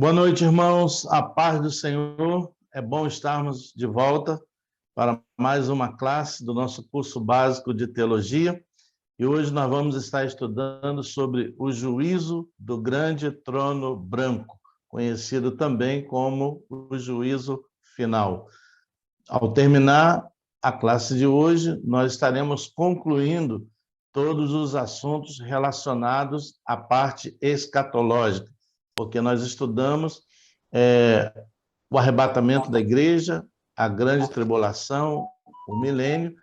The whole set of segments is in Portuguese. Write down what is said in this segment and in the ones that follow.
Boa noite, irmãos. A paz do Senhor. É bom estarmos de volta para mais uma classe do nosso curso básico de teologia. E hoje nós vamos estar estudando sobre o juízo do grande trono branco, conhecido também como o juízo final. Ao terminar a classe de hoje, nós estaremos concluindo todos os assuntos relacionados à parte escatológica, porque nós estudamos o arrebatamento da igreja, a grande tribulação, o milênio,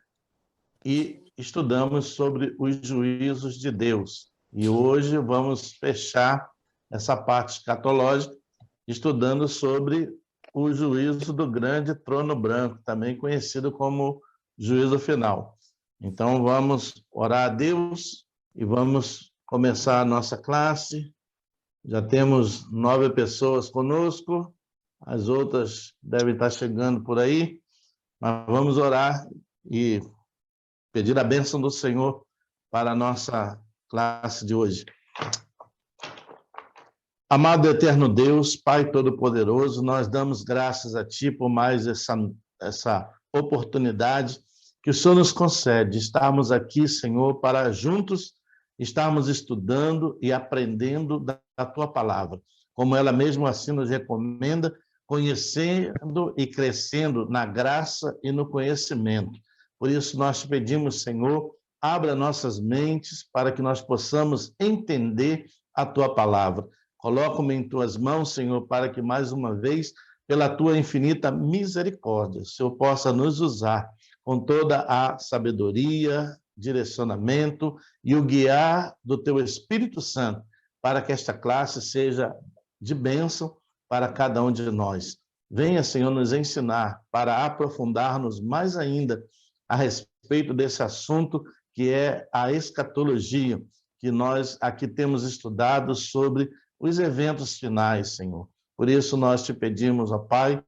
e estudamos sobre os juízos de Deus. E hoje vamos fechar essa parte escatológica estudando sobre o juízo do grande trono branco, também conhecido como juízo final. Então vamos orar a Deus e vamos começar a nossa classe. Já temos 9 pessoas conosco, as outras devem estar chegando por aí, mas vamos orar e pedir a bênção do Senhor para a nossa classe de hoje. Amado eterno Deus, Pai Todo-Poderoso, nós damos graças a Ti por mais essa oportunidade que o Senhor nos concede. Estarmos aqui, Senhor, para juntos estarmos estudando e aprendendo da Tua palavra, como ela mesmo assim nos recomenda, conhecendo e crescendo na graça e no conhecimento. Por isso nós te pedimos, Senhor, abra nossas mentes para que nós possamos entender a Tua palavra. Coloco-me em Tuas mãos, Senhor, para que mais uma vez, pela Tua infinita misericórdia, o Senhor possa nos usar com toda a sabedoria, direcionamento e o guiar do Teu Espírito Santo, para que esta classe seja de bênção para cada um de nós. Venha, Senhor, nos ensinar para aprofundar-nos mais ainda a respeito desse assunto que é a escatologia, que nós aqui temos estudado sobre os eventos finais, Senhor. Por isso nós te pedimos, ó Pai,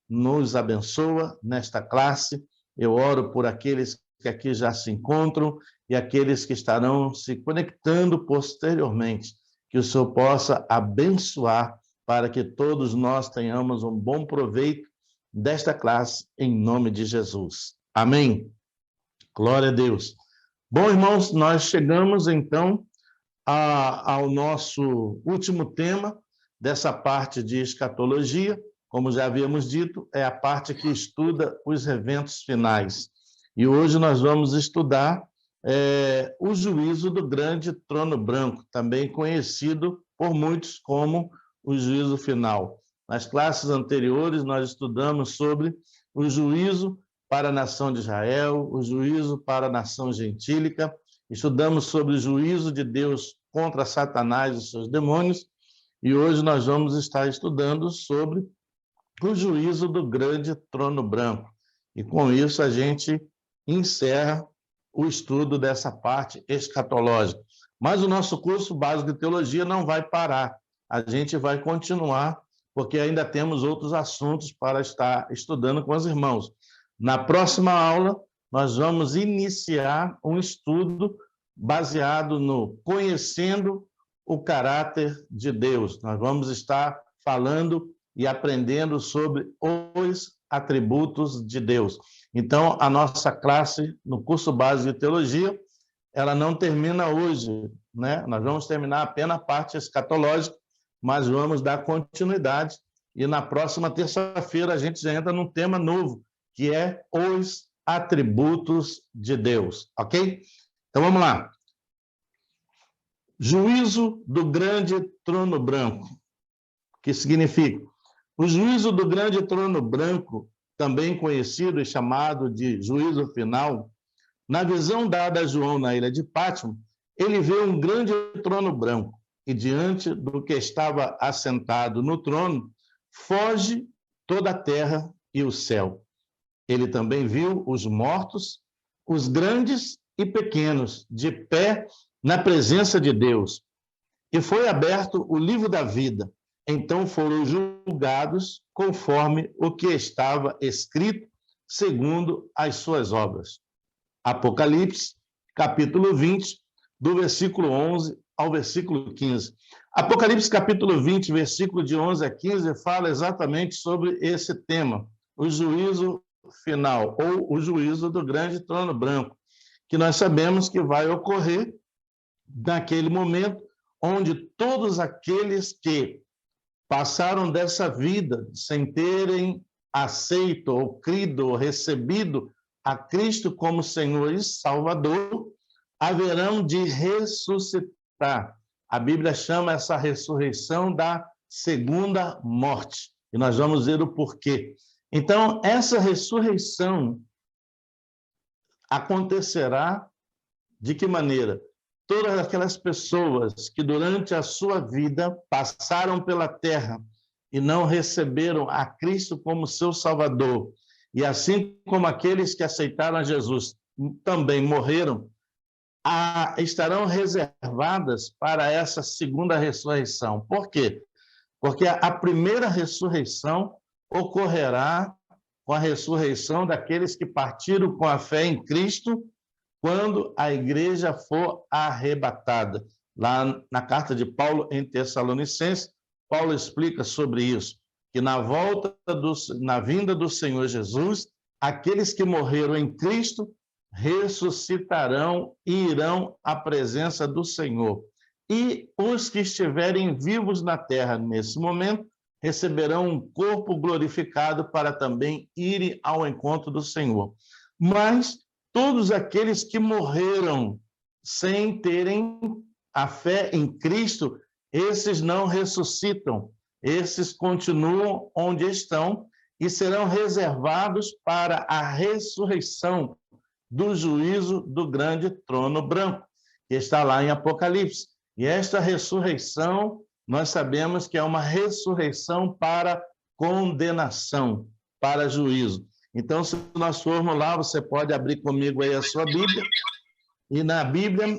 nos abençoa nesta classe. Eu oro por aqueles que aqui já se encontram e aqueles que estarão se conectando posteriormente, que o Senhor possa abençoar para que todos nós tenhamos um bom proveito desta classe, em nome de Jesus. Amém. Glória a Deus. Bom, irmãos, nós chegamos então ao nosso último tema dessa parte de escatologia. Como já havíamos dito, é a parte que estuda os eventos finais. E hoje nós vamos estudar o juízo do grande trono branco, também conhecido por muitos como o juízo final. Nas classes anteriores, nós estudamos sobre o juízo para a nação de Israel, o juízo para a nação gentílica, estudamos sobre o juízo de Deus contra Satanás e seus demônios, e hoje nós vamos estar estudando sobre o juízo do grande trono branco. E com isso a gente encerra o estudo dessa parte escatológica. Mas o nosso curso básico de teologia não vai parar. A gente vai continuar, porque ainda temos outros assuntos para estar estudando com os irmãos. Na próxima aula, nós vamos iniciar um estudo baseado no conhecendo o caráter de Deus. Nós vamos estar falando e aprendendo sobre os atributos de Deus. Então, a nossa classe no curso básico de teologia, ela não termina hoje, né? Nós vamos terminar apenas a parte escatológica, mas vamos dar continuidade. E na próxima terça-feira a gente já entra num tema novo, que é os atributos de Deus, ok? Então vamos lá. Juízo do grande trono branco. O que significa? O juízo do grande trono branco, também conhecido e chamado de juízo final, na visão dada a João na ilha de Pátimo, ele vê um grande trono branco e diante do que estava assentado no trono, foge toda a terra e o céu. Ele também viu os mortos, os grandes e pequenos, de pé na presença de Deus. E foi aberto o livro da vida. Então foram julgados conforme o que estava escrito, segundo as suas obras. Apocalipse, capítulo 20, do versículo 11 ao versículo 15. Apocalipse capítulo 20, versículo de 11 a 15, fala exatamente sobre esse tema, o juízo final, ou o juízo do grande trono branco, que nós sabemos que vai ocorrer naquele momento onde todos aqueles que passaram dessa vida sem terem aceito ou crido ou recebido a Cristo como Senhor e Salvador, haverão de ressuscitar. A Bíblia chama essa ressurreição da segunda morte. E nós vamos ver o porquê. Então, essa ressurreição acontecerá de que maneira? Todas aquelas pessoas que durante a sua vida passaram pela terra e não receberam a Cristo como seu Salvador, e assim como aqueles que aceitaram a Jesus também morreram, estarão reservadas para essa segunda ressurreição. Por quê? Porque a primeira ressurreição ocorrerá com a ressurreição daqueles que partiram com a fé em Cristo quando a igreja for arrebatada. Lá na carta de Paulo em Tessalonicenses, Paulo explica sobre isso, que na vinda do Senhor Jesus, aqueles que morreram em Cristo ressuscitarão e irão à presença do Senhor. E os que estiverem vivos na terra nesse momento receberão um corpo glorificado para também irem ao encontro do Senhor. Mas todos aqueles que morreram sem terem a fé em Cristo, esses não ressuscitam, esses continuam onde estão e serão reservados para a ressurreição do juízo do grande trono branco, que está lá em Apocalipse. E esta ressurreição, nós sabemos que é uma ressurreição para condenação, para juízo. Então, se nós formos lá, você pode abrir comigo aí a sua Bíblia, e na Bíblia,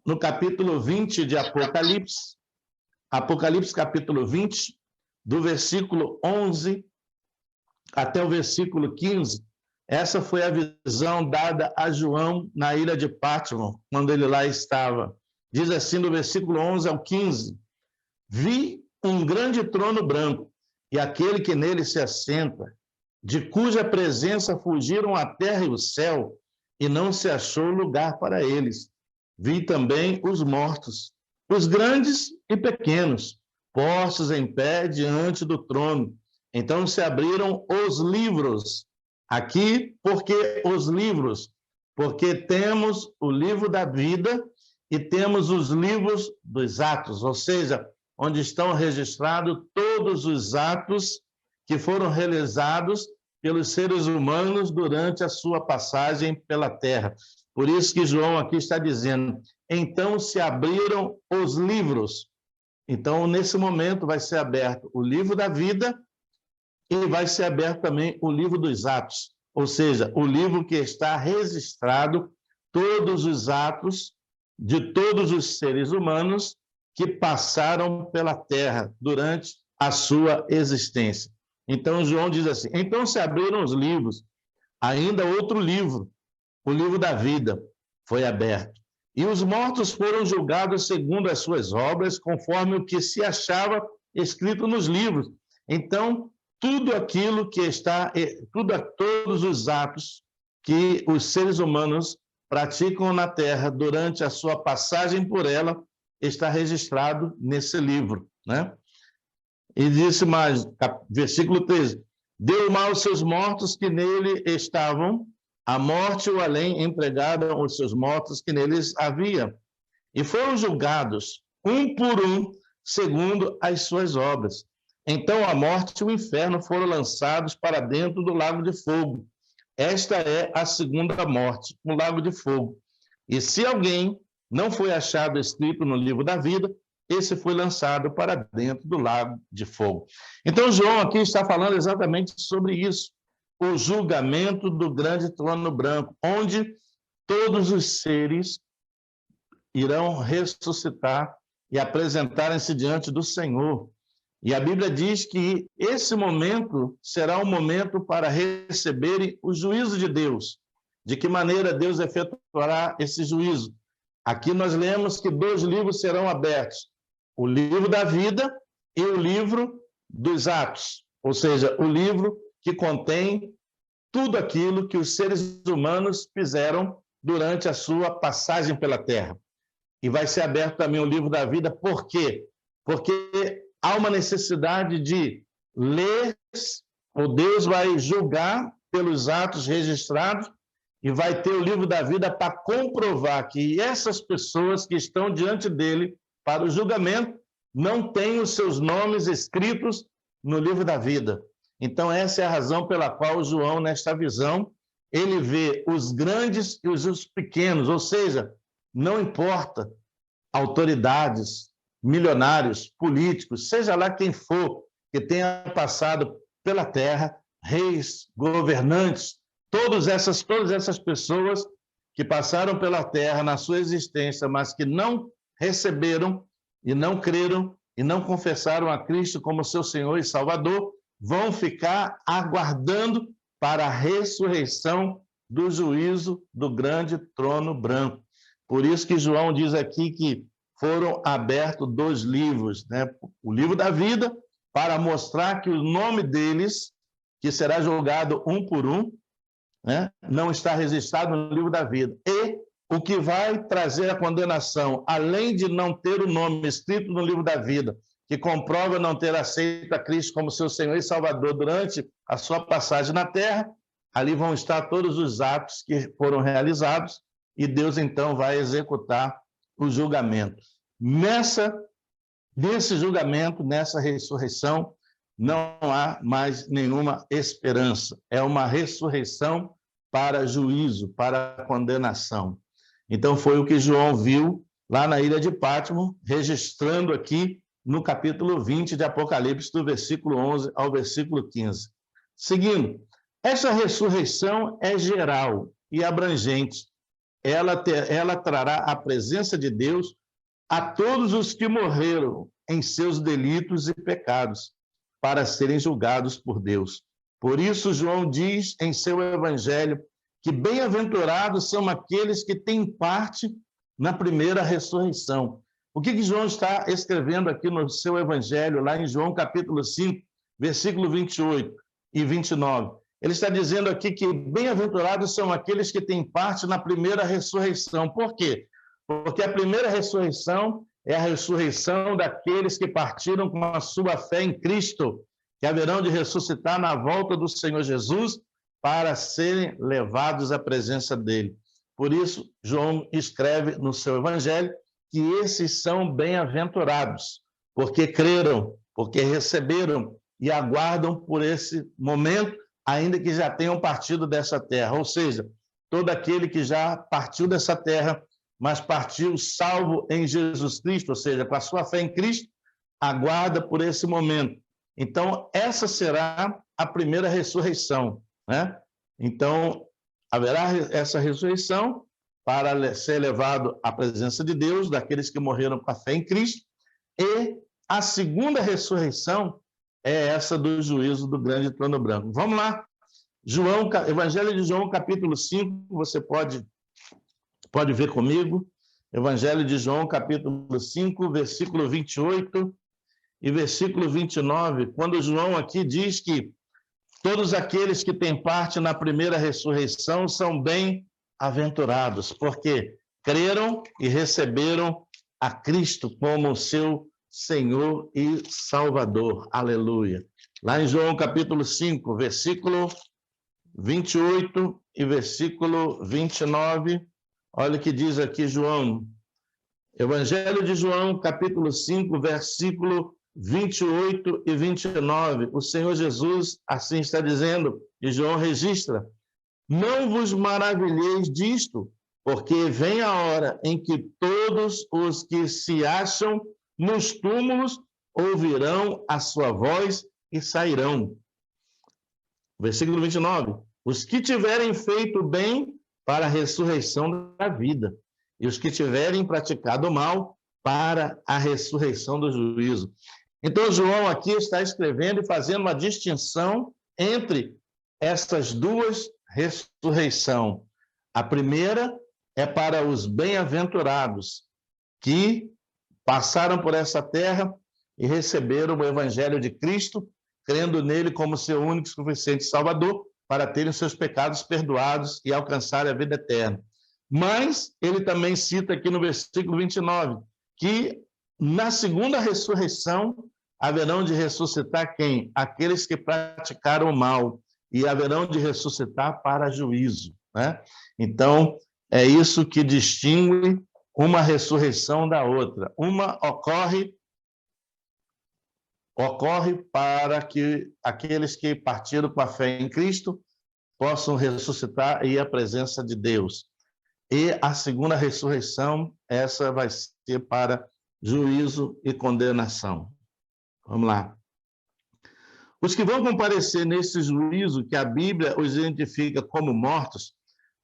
no capítulo 20 de Apocalipse, Apocalipse capítulo 20, do versículo 11 até o versículo 15, essa foi a visão dada a João na ilha de Patmos, quando ele lá estava. Diz assim, do versículo 11 ao 15, vi um grande trono branco, e aquele que nele se assenta, de cuja presença fugiram a terra e o céu, e não se achou lugar para eles. Vi também os mortos, os grandes e pequenos, postos em pé diante do trono. Então se abriram os livros. Aqui, porque os livros? Porque temos o livro da vida e temos os livros dos atos, ou seja, onde estão registrados todos os atos que foram realizados pelos seres humanos durante a sua passagem pela terra. Por isso que João aqui está dizendo, então se abriram os livros. Então, nesse momento, vai ser aberto o livro da vida e vai ser aberto também o livro dos atos, ou seja, o livro que está registrado todos os atos de todos os seres humanos que passaram pela terra durante a sua existência. Então, João diz assim, então se abriram os livros, ainda outro livro, o livro da vida, foi aberto. E os mortos foram julgados segundo as suas obras, conforme o que se achava escrito nos livros. Então, tudo aquilo que está, todos os atos que os seres humanos praticam na terra durante a sua passagem por ela, está registrado nesse livro, né? E disse mais, versículo 13, deu mal aos seus mortos que nele estavam, a morte e o além empregaram os seus mortos que neles havia, e foram julgados, um por um, segundo as suas obras. Então a morte e o inferno foram lançados para dentro do lago de fogo. Esta é a segunda morte, o lago de fogo. E se alguém não foi achado escrito no livro da vida, esse foi lançado para dentro do lago de fogo. Então, João aqui está falando exatamente sobre isso, o julgamento do grande trono branco, onde todos os seres irão ressuscitar e apresentarem-se diante do Senhor. E a Bíblia diz que esse momento será um momento para receberem o juízo de Deus. De que maneira Deus efetuará esse juízo? Aqui nós lemos que 2 livros serão abertos. o livro da vida e o livro dos Atos, ou seja, o livro que contém tudo aquilo que os seres humanos fizeram durante a sua passagem pela Terra. E vai ser aberto também o livro da vida, por quê? Porque há uma necessidade de ler, ou Deus vai julgar pelos atos registrados, e vai ter o livro da vida para comprovar que essas pessoas que estão diante dele para o julgamento não têm os seus nomes escritos no livro da vida. Então, essa é a razão pela qual João, nesta visão, ele vê os grandes e os pequenos, ou seja, não importa autoridades, milionários, políticos, seja lá quem for que tenha passado pela terra, reis, governantes, todas essas pessoas que passaram pela terra na sua existência, mas que não receberam e não creram e não confessaram a Cristo como seu Senhor e Salvador, vão ficar aguardando para a ressurreição do juízo do grande trono branco. Por isso que João diz aqui que foram abertos 2 livros, né? O livro da vida, para mostrar que o nome deles, que será julgado um por um, né, não está registrado no livro da vida. E o que vai trazer a condenação, além de não ter o nome escrito no livro da vida, que comprova não ter aceito a Cristo como seu Senhor e Salvador durante a sua passagem na terra, ali vão estar todos os atos que foram realizados, e Deus então vai executar o julgamento. Nesse julgamento, nessa ressurreição, não há mais nenhuma esperança. É uma ressurreição para juízo, para condenação. Então, foi o que João viu lá na ilha de Patmos, registrando aqui no capítulo 20 de Apocalipse, do versículo 11 ao versículo 15. Seguindo, essa ressurreição é geral e abrangente. Ela trará a presença de Deus a todos os que morreram em seus delitos e pecados, para serem julgados por Deus. Por isso, João diz em seu evangelho que bem-aventurados são aqueles que têm parte na primeira ressurreição. O que João está escrevendo aqui no seu evangelho, lá em João capítulo 5, versículo 28 e 29? Ele está dizendo aqui que bem-aventurados são aqueles que têm parte na primeira ressurreição. Por quê? Porque a primeira ressurreição é a ressurreição daqueles que partiram com a sua fé em Cristo, que haverão de ressuscitar na volta do Senhor Jesus para serem levados à presença dele. Por isso, João escreve no seu evangelho que esses são bem-aventurados, porque creram, porque receberam e aguardam por esse momento, ainda que já tenham partido dessa terra. Ou seja, todo aquele que já partiu dessa terra, mas partiu salvo em Jesus Cristo, ou seja, com a sua fé em Cristo, aguarda por esse momento. Então, essa será a primeira ressurreição, né? Então, haverá essa ressurreição para ser levado à presença de Deus, daqueles que morreram com a fé em Cristo, e a segunda ressurreição é essa do juízo do grande trono branco. Vamos lá, Evangelho de João, capítulo 5, você pode ver comigo, Evangelho de João, capítulo 5, versículo 28 e versículo 29, quando João aqui diz que todos aqueles que têm parte na primeira ressurreição são bem-aventurados, porque creram e receberam a Cristo como seu Senhor e Salvador. Aleluia. Lá em João, capítulo 5, versículo 28 e versículo 29, olha o que diz aqui João. Evangelho de João, capítulo 5, versículo 28 e 29. O Senhor Jesus assim está dizendo, e João registra: não vos maravilheis disto, porque vem a hora em que todos os que se acham nos túmulos ouvirão a sua voz e sairão. Versículo 29. Os que tiverem feito bem para a ressurreição da vida, e os que tiverem praticado mal para a ressurreição do juízo. Então, João aqui está escrevendo e fazendo uma distinção entre essas duas ressurreições. A primeira é para os bem-aventurados, que passaram por essa terra e receberam o evangelho de Cristo, crendo nele como seu único e suficiente Salvador, para terem seus pecados perdoados e alcançarem a vida eterna. Mas ele também cita aqui no versículo 29, que na segunda ressurreição haverão de ressuscitar quem? Aqueles que praticaram o mal, e haverão de ressuscitar para juízo, né? Então, é isso que distingue uma ressurreição da outra. Uma ocorre para que aqueles que partiram com a fé em Cristo possam ressuscitar e ir à presença de Deus. E a segunda ressurreição, essa vai ser para juízo e condenação. Vamos lá. Os que vão comparecer nesse juízo, que a Bíblia os identifica como mortos,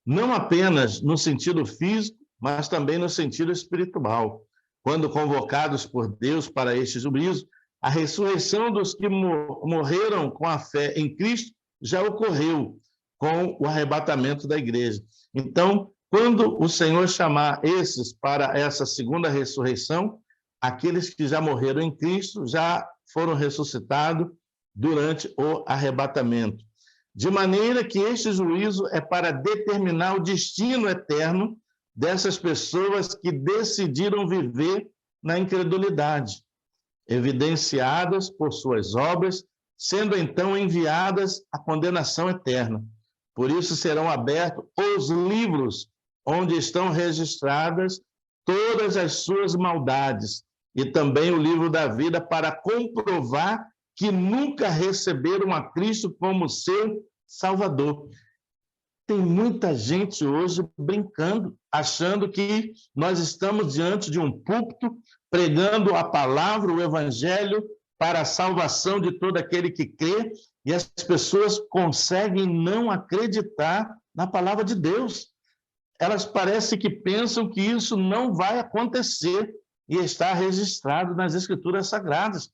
não apenas no sentido físico, mas também no sentido espiritual. Quando convocados por Deus para este juízo, a ressurreição dos que morreram com a fé em Cristo já ocorreu com o arrebatamento da igreja. Então, quando o Senhor chamar esses para essa segunda ressurreição, aqueles que já morreram em Cristo já foram ressuscitados durante o arrebatamento. De maneira que este juízo é para determinar o destino eterno dessas pessoas que decidiram viver na incredulidade, evidenciadas por suas obras, sendo então enviadas à condenação eterna. Por isso serão abertos os livros onde estão registradas todas as suas maldades, e também o livro da vida, para comprovar que nunca receberam a Cristo como seu Salvador. Tem muita gente hoje brincando, achando que nós estamos diante de um púlpito, pregando a palavra, o evangelho, para a salvação de todo aquele que crê, e as pessoas conseguem não acreditar na palavra de Deus. Elas parecem que pensam que isso não vai acontecer, e está registrado nas Escrituras Sagradas.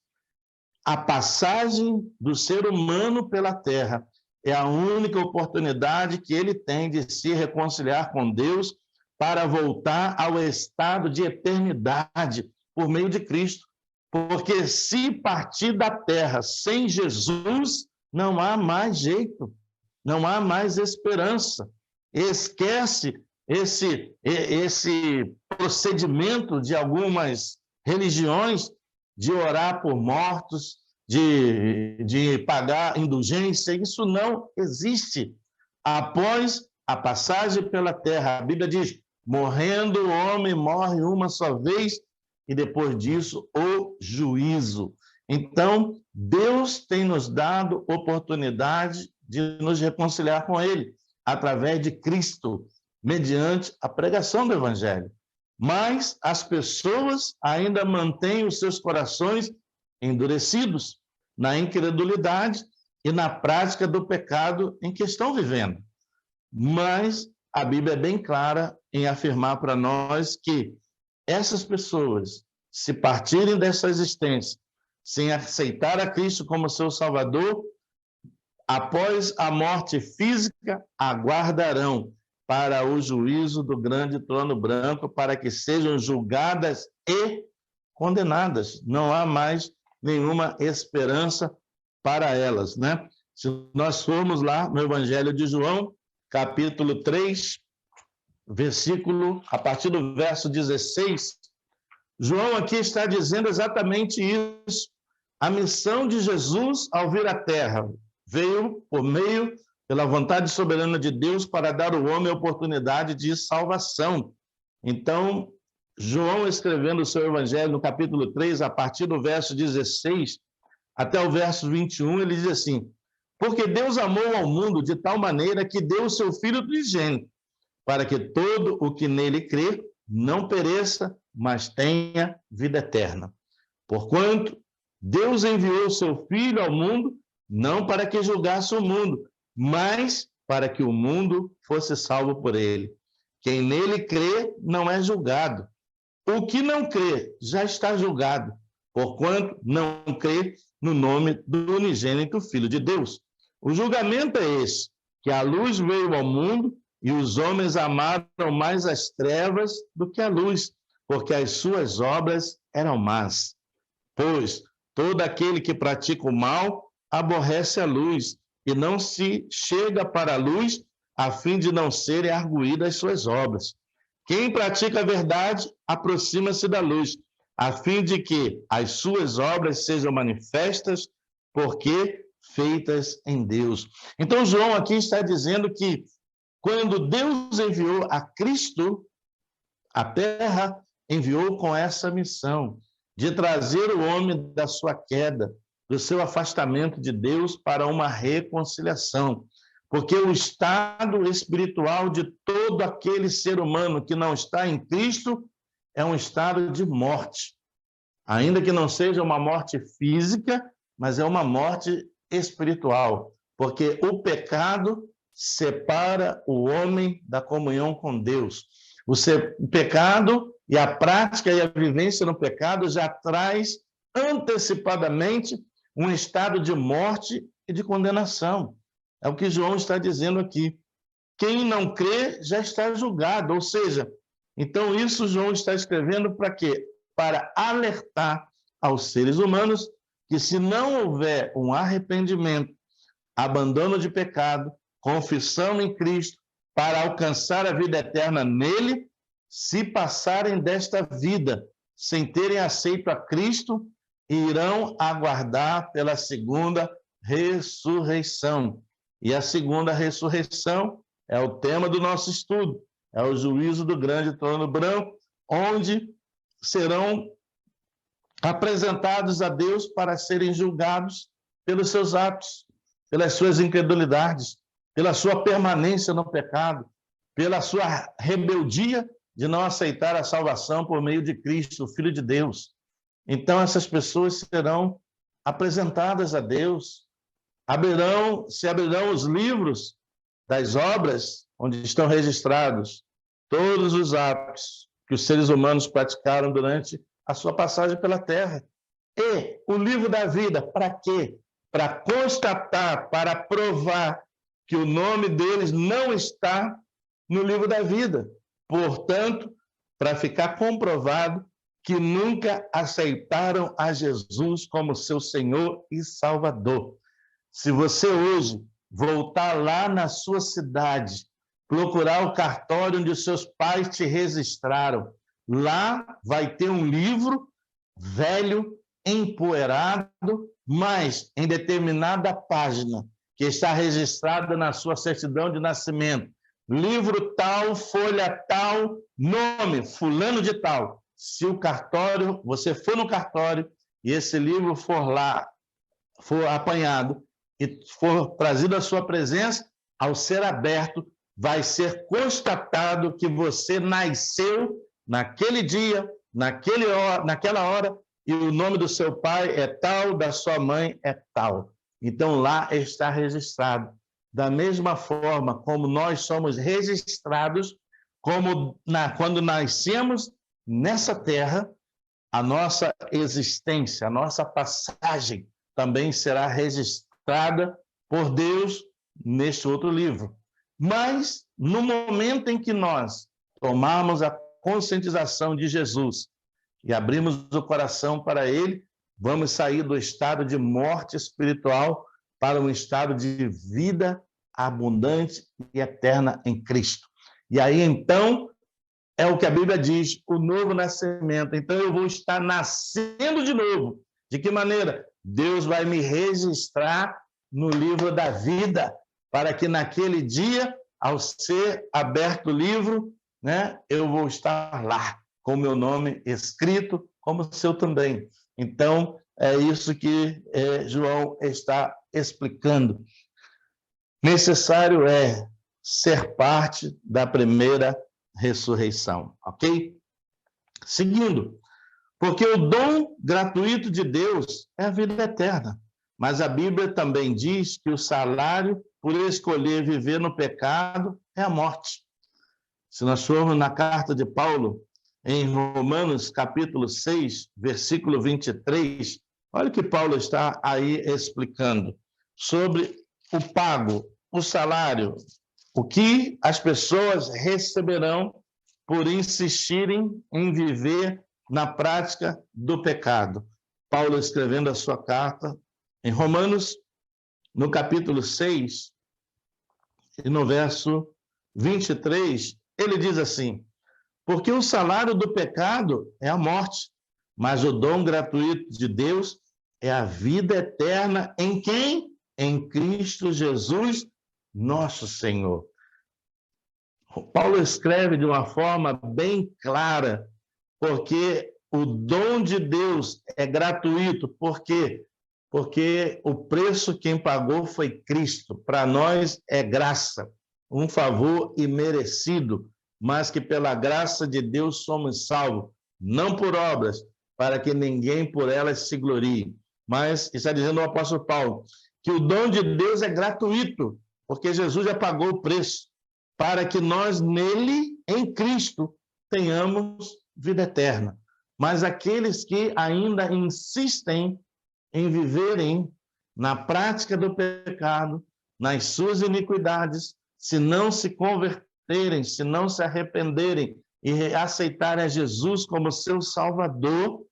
A passagem do ser humano pela terra é a única oportunidade que ele tem de se reconciliar com Deus para voltar ao estado de eternidade por meio de Cristo. Porque se partir da terra sem Jesus, não há mais jeito, não há mais esperança. Esquece esse procedimento de algumas religiões de orar por mortos, de pagar indulgência. Isso não existe. Após a passagem pela terra, a Bíblia diz, morrendo o homem morre uma só vez, e depois disso o juízo. Então, Deus tem nos dado oportunidade de nos reconciliar com Ele, através de Cristo, mediante a pregação do Evangelho. Mas as pessoas ainda mantêm os seus corações endurecidos na incredulidade e na prática do pecado em que estão vivendo. Mas a Bíblia é bem clara em afirmar para nós que essas pessoas, se partirem dessa existência, sem aceitar a Cristo como seu Salvador, após a morte física, aguardarão para o juízo do grande trono branco, para que sejam julgadas e condenadas. Não há mais nenhuma esperança para elas, né? Se nós formos lá no Evangelho de João, capítulo 3, a partir do verso 16, João aqui está dizendo exatamente isso. A missão de Jesus ao vir à Terra veio pela vontade soberana de Deus, para dar ao homem a oportunidade de salvação. Então, João, escrevendo o seu Evangelho no capítulo 3, a partir do verso 16 até o verso 21, ele diz assim: porque Deus amou ao mundo de tal maneira que deu o seu Filho unigênito, para que todo o que nele crê não pereça, mas tenha vida eterna. Porquanto Deus enviou o seu Filho ao mundo, não para que julgasse o mundo, mas para que o mundo fosse salvo por ele. Quem nele crê não é julgado. O que não crê já está julgado, porquanto não crê no nome do unigênito Filho de Deus. O julgamento é esse, que a luz veio ao mundo e os homens amaram mais as trevas do que a luz, porque as suas obras eram más, pois todo aquele que pratica o mal aborrece a luz e não se chega para a luz a fim de não serem arguídas suas obras. Quem pratica a verdade aproxima-se da luz, a fim de que as suas obras sejam manifestas, porque feitas em Deus. Então, João aqui está dizendo que quando Deus enviou a Cristo, a terra enviou com essa missão de trazer o homem da sua queda, do seu afastamento de Deus para uma reconciliação. Porque o estado espiritual de todo aquele ser humano que não está em Cristo é um estado de morte. Ainda que não seja uma morte física, mas é uma morte espiritual. Porque o pecado separa o homem da comunhão com Deus. O pecado e a prática e a vivência no pecado já traz antecipadamente um estado de morte e de condenação. É o que João está dizendo aqui. Quem não crê já está julgado, ou seja, então isso João está escrevendo para quê? Para alertar aos seres humanos que se não houver um arrependimento, abandono de pecado, confissão em Cristo, para alcançar a vida eterna nele, se passarem desta vida sem terem aceito a Cristo, irão aguardar pela segunda ressurreição. E a segunda ressurreição é o tema do nosso estudo, é o juízo do grande trono branco, onde serão apresentados a Deus para serem julgados pelos seus atos, pelas suas incredulidades, pela sua permanência no pecado, pela sua rebeldia de não aceitar a salvação por meio de Cristo, o Filho de Deus. Então, essas pessoas serão apresentadas a Deus, se abrirão os livros das obras onde estão registrados todos os atos que os seres humanos praticaram durante a sua passagem pela Terra. E o livro da vida, para quê? Para constatar, para provar que o nome deles não está no livro da vida. Portanto, para ficar comprovado que nunca aceitaram a Jesus como seu Senhor e Salvador. Se você hoje voltar lá na sua cidade, procurar o cartório onde os seus pais te registraram, lá vai ter um livro velho, empoeirado, mas em determinada página, que está registrada na sua certidão de nascimento, livro tal, folha tal, nome, fulano de tal. Se o cartório, você for no cartório e esse livro for lá, for apanhado e for trazido à sua presença, ao ser aberto, vai ser constatado que você nasceu naquele dia, naquela hora, e o nome do seu pai é tal, da sua mãe é tal. Então, lá está registrado. Da mesma forma como nós somos registrados, quando nascemos nessa terra, a nossa existência, a nossa passagem também será registrada por Deus neste outro livro. Mas, no momento em que nós tomarmos a conscientização de Jesus e abrimos o coração para Ele, vamos sair do estado de morte espiritual para um estado de vida abundante e eterna em Cristo. E aí, então, é o que a Bíblia diz, o novo nascimento. Então, eu vou estar nascendo de novo. De que maneira? Deus vai me registrar no livro da vida, para que naquele dia, ao ser aberto o livro, eu vou estar lá, com o meu nome escrito, como o seu também. Então, é isso que João está explicando. Necessário é ser parte da primeira ressurreição, ok? Seguindo, porque o dom gratuito de Deus é a vida eterna, mas a Bíblia também diz que o salário por escolher viver no pecado é a morte. Se nós formos na carta de Paulo, em Romanos, capítulo 6, versículo 23, olha o que Paulo está aí explicando sobre o pago, o salário, o que as pessoas receberão por insistirem em viver na prática do pecado. Paulo, escrevendo a sua carta em Romanos, no capítulo 6, e no verso 23, ele diz assim: porque o salário do pecado é a morte, mas o dom gratuito de Deus é a vida eterna em quem? Em Cristo Jesus, nosso Senhor. Paulo escreve de uma forma bem clara, porque o dom de Deus é gratuito. Por quê? Porque o preço quem pagou foi Cristo. Para nós é graça, um favor imerecido, mas que pela graça de Deus somos salvos, não por obras, para que ninguém por elas se glorie. Mas está dizendo o apóstolo Paulo que o dom de Deus é gratuito, porque Jesus já pagou o preço, para que nós nele, em Cristo, tenhamos vida eterna. Mas aqueles que ainda insistem em viverem na prática do pecado, nas suas iniquidades, se não se converterem, se não se arrependerem e aceitarem a Jesus como seu Salvador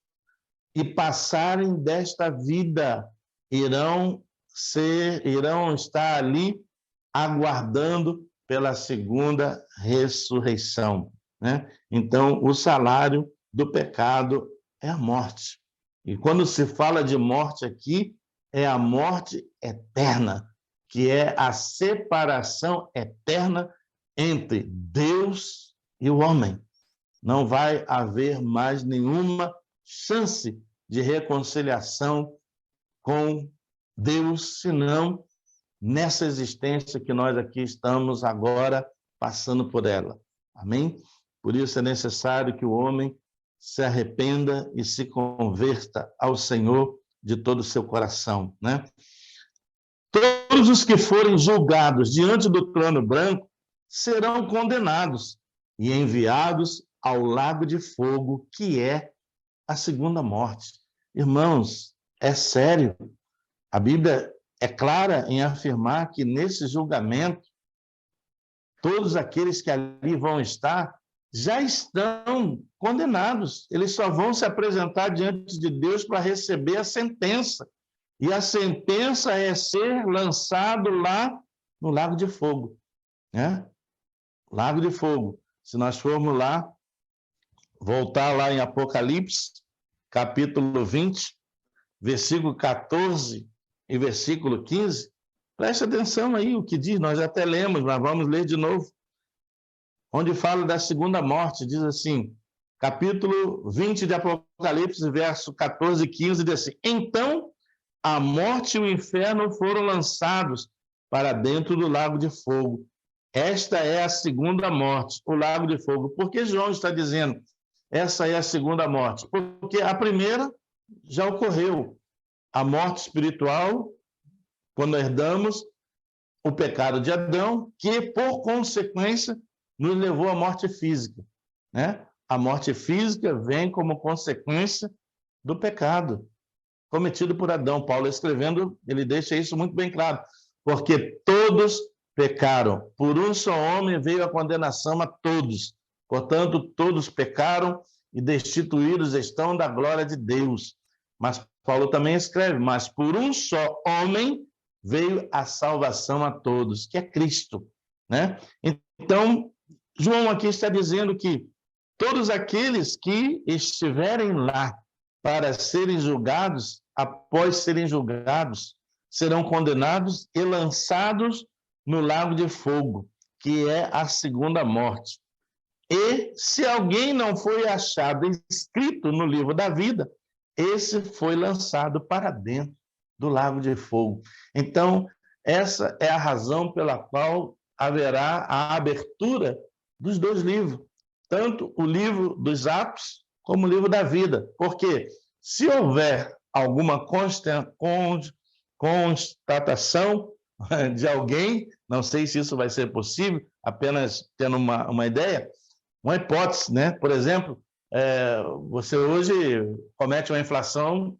e passarem desta vida, irão estar ali aguardando pela segunda ressurreição, né? Então, o salário do pecado é a morte. E quando se fala de morte aqui, é a morte eterna, que é a separação eterna entre Deus e o homem. Não vai haver mais nenhuma chance de reconciliação com Deus, senão nessa existência que nós aqui estamos agora passando por ela. Amém? Por isso é necessário que o homem se arrependa e se converta ao Senhor de todo o seu coração, né? Todos os que forem julgados diante do trono branco serão condenados e enviados ao lago de fogo, que é a segunda morte. Irmãos, é sério. A Bíblia é clara em afirmar que nesse julgamento, todos aqueles que ali vão estar já estão condenados. Eles só vão se apresentar diante de Deus para receber a sentença. E a sentença é ser lançado lá no Lago de Fogo, né? Lago de Fogo. Se nós formos lá, voltar lá em Apocalipse, capítulo 20, versículo 14 e versículo 15, preste atenção aí o que diz, nós até lemos, mas vamos ler de novo. Onde fala da segunda morte, diz assim, capítulo 20 de Apocalipse, verso 14 e 15, diz assim: então a morte e o inferno foram lançados para dentro do lago de fogo. Esta é a segunda morte, o lago de fogo. Por que João está dizendo essa é a segunda morte? Porque a primeira já ocorreu, a morte espiritual, quando herdamos o pecado de Adão, que, por consequência, nos levou à morte física, né? A morte física vem como consequência do pecado cometido por Adão. Paulo, escrevendo, ele deixa isso muito bem claro, porque todos pecaram, por um só homem veio a condenação a todos, portanto, todos pecaram e destituídos estão da glória de Deus. Mas Paulo também escreve, mas por um só homem veio a salvação a todos, que é Cristo, né? Então, João aqui está dizendo que todos aqueles que estiverem lá para serem julgados, após serem julgados, serão condenados e lançados no lago de fogo, que é a segunda morte. E se alguém não foi achado escrito no livro da vida, esse foi lançado para dentro do lago de fogo. Então, essa é a razão pela qual haverá a abertura dos dois livros, tanto o livro dos Atos como o livro da vida. Porque se houver alguma constatação de alguém, não sei se isso vai ser possível, apenas tendo uma ideia, uma hipótese, né? Por exemplo, você hoje comete uma infração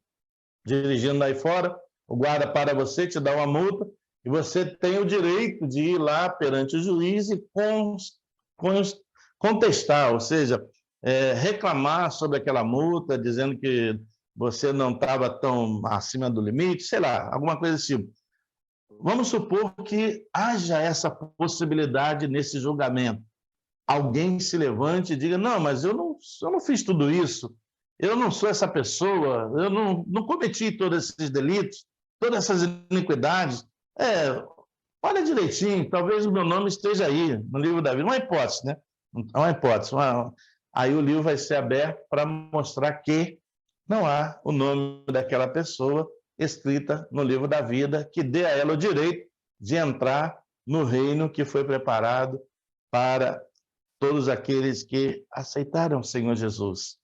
dirigindo aí fora, o guarda para você, te dá uma multa, e você tem o direito de ir lá perante o juiz e contestar, ou seja, reclamar sobre aquela multa, dizendo que você não estava tão acima do limite, sei lá, alguma coisa desse tipo. Vamos supor que haja essa possibilidade nesse julgamento. Alguém se levante e diga, não, mas eu não fiz tudo isso, eu não sou essa pessoa, eu não cometi todos esses delitos, todas essas iniquidades. Olha direitinho, talvez o meu nome esteja aí no livro da vida. Uma hipótese, né? Uma hipótese. Aí o livro vai ser aberto para mostrar que não há o nome daquela pessoa escrita no livro da vida, que dê a ela o direito de entrar no reino que foi preparado para todos aqueles que aceitaram o Senhor Jesus,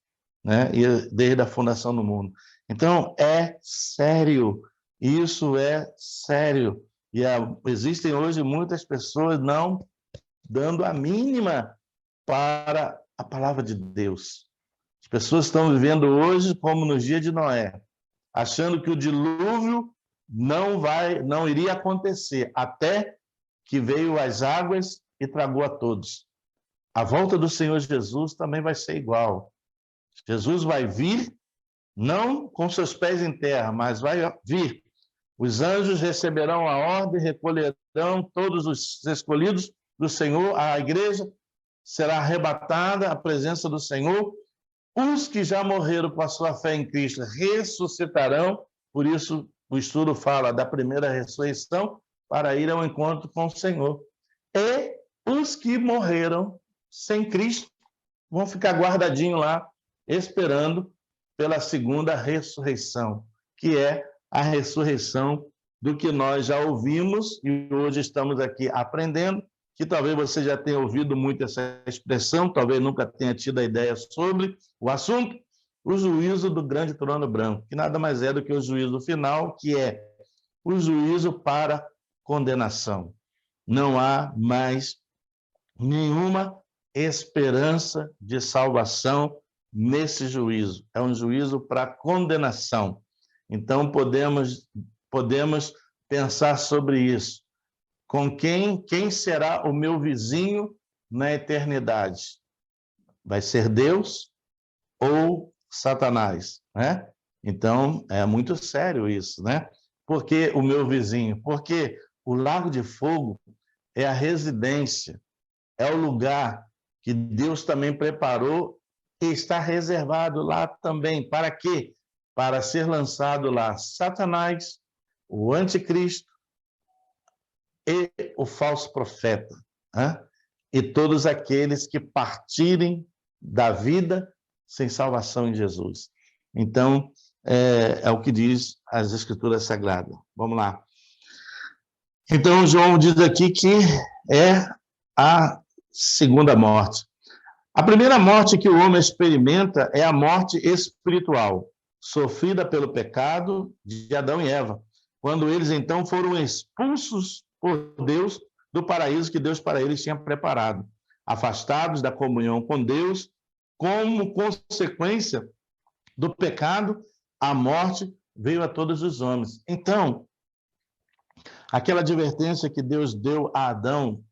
né? E desde a fundação do mundo. Então, é sério, isso é sério. E existem hoje muitas pessoas não dando a mínima para a palavra de Deus. As pessoas estão vivendo hoje como nos dias de Noé, achando que o dilúvio não iria acontecer, até que veio as águas e tragou a todos. A volta do Senhor Jesus também vai ser igual. Jesus vai vir, não com seus pés em terra, mas vai vir. Os anjos receberão a ordem, recolherão todos os escolhidos do Senhor, a igreja será arrebatada à presença do Senhor. Os que já morreram com a sua fé em Cristo ressuscitarão, por isso o estudo fala da primeira ressurreição, para ir ao encontro com o Senhor. E os que morreram sem Cristo vão ficar guardadinhos lá, esperando pela segunda ressurreição, que é a ressurreição do que nós já ouvimos e hoje estamos aqui aprendendo, que talvez você já tenha ouvido muito essa expressão, talvez nunca tenha tido a ideia sobre o assunto, o juízo do grande trono branco, que nada mais é do que o juízo final, que é o juízo para condenação. Não há mais nenhuma esperança de salvação nesse juízo. É um juízo para condenação. Então, podemos pensar sobre isso. Com quem será o meu vizinho na eternidade? Vai ser Deus ou Satanás, né? Então, é muito sério isso, né? Por que o meu vizinho? Porque o lago de fogo é a residência, é o lugar que Deus também preparou e está reservado lá também. Para quê? Para ser lançado lá Satanás, o anticristo e o falso profeta, né? E todos aqueles que partirem da vida sem salvação em Jesus. Então, é o que diz as Escrituras Sagradas. Vamos lá. Então, João diz aqui que é a segunda morte. A primeira morte que o homem experimenta é a morte espiritual, sofrida pelo pecado de Adão e Eva, quando eles então foram expulsos por Deus do paraíso que Deus para eles tinha preparado, afastados da comunhão com Deus, como consequência do pecado, a morte veio a todos os homens. Então, aquela advertência que Deus deu a Adão,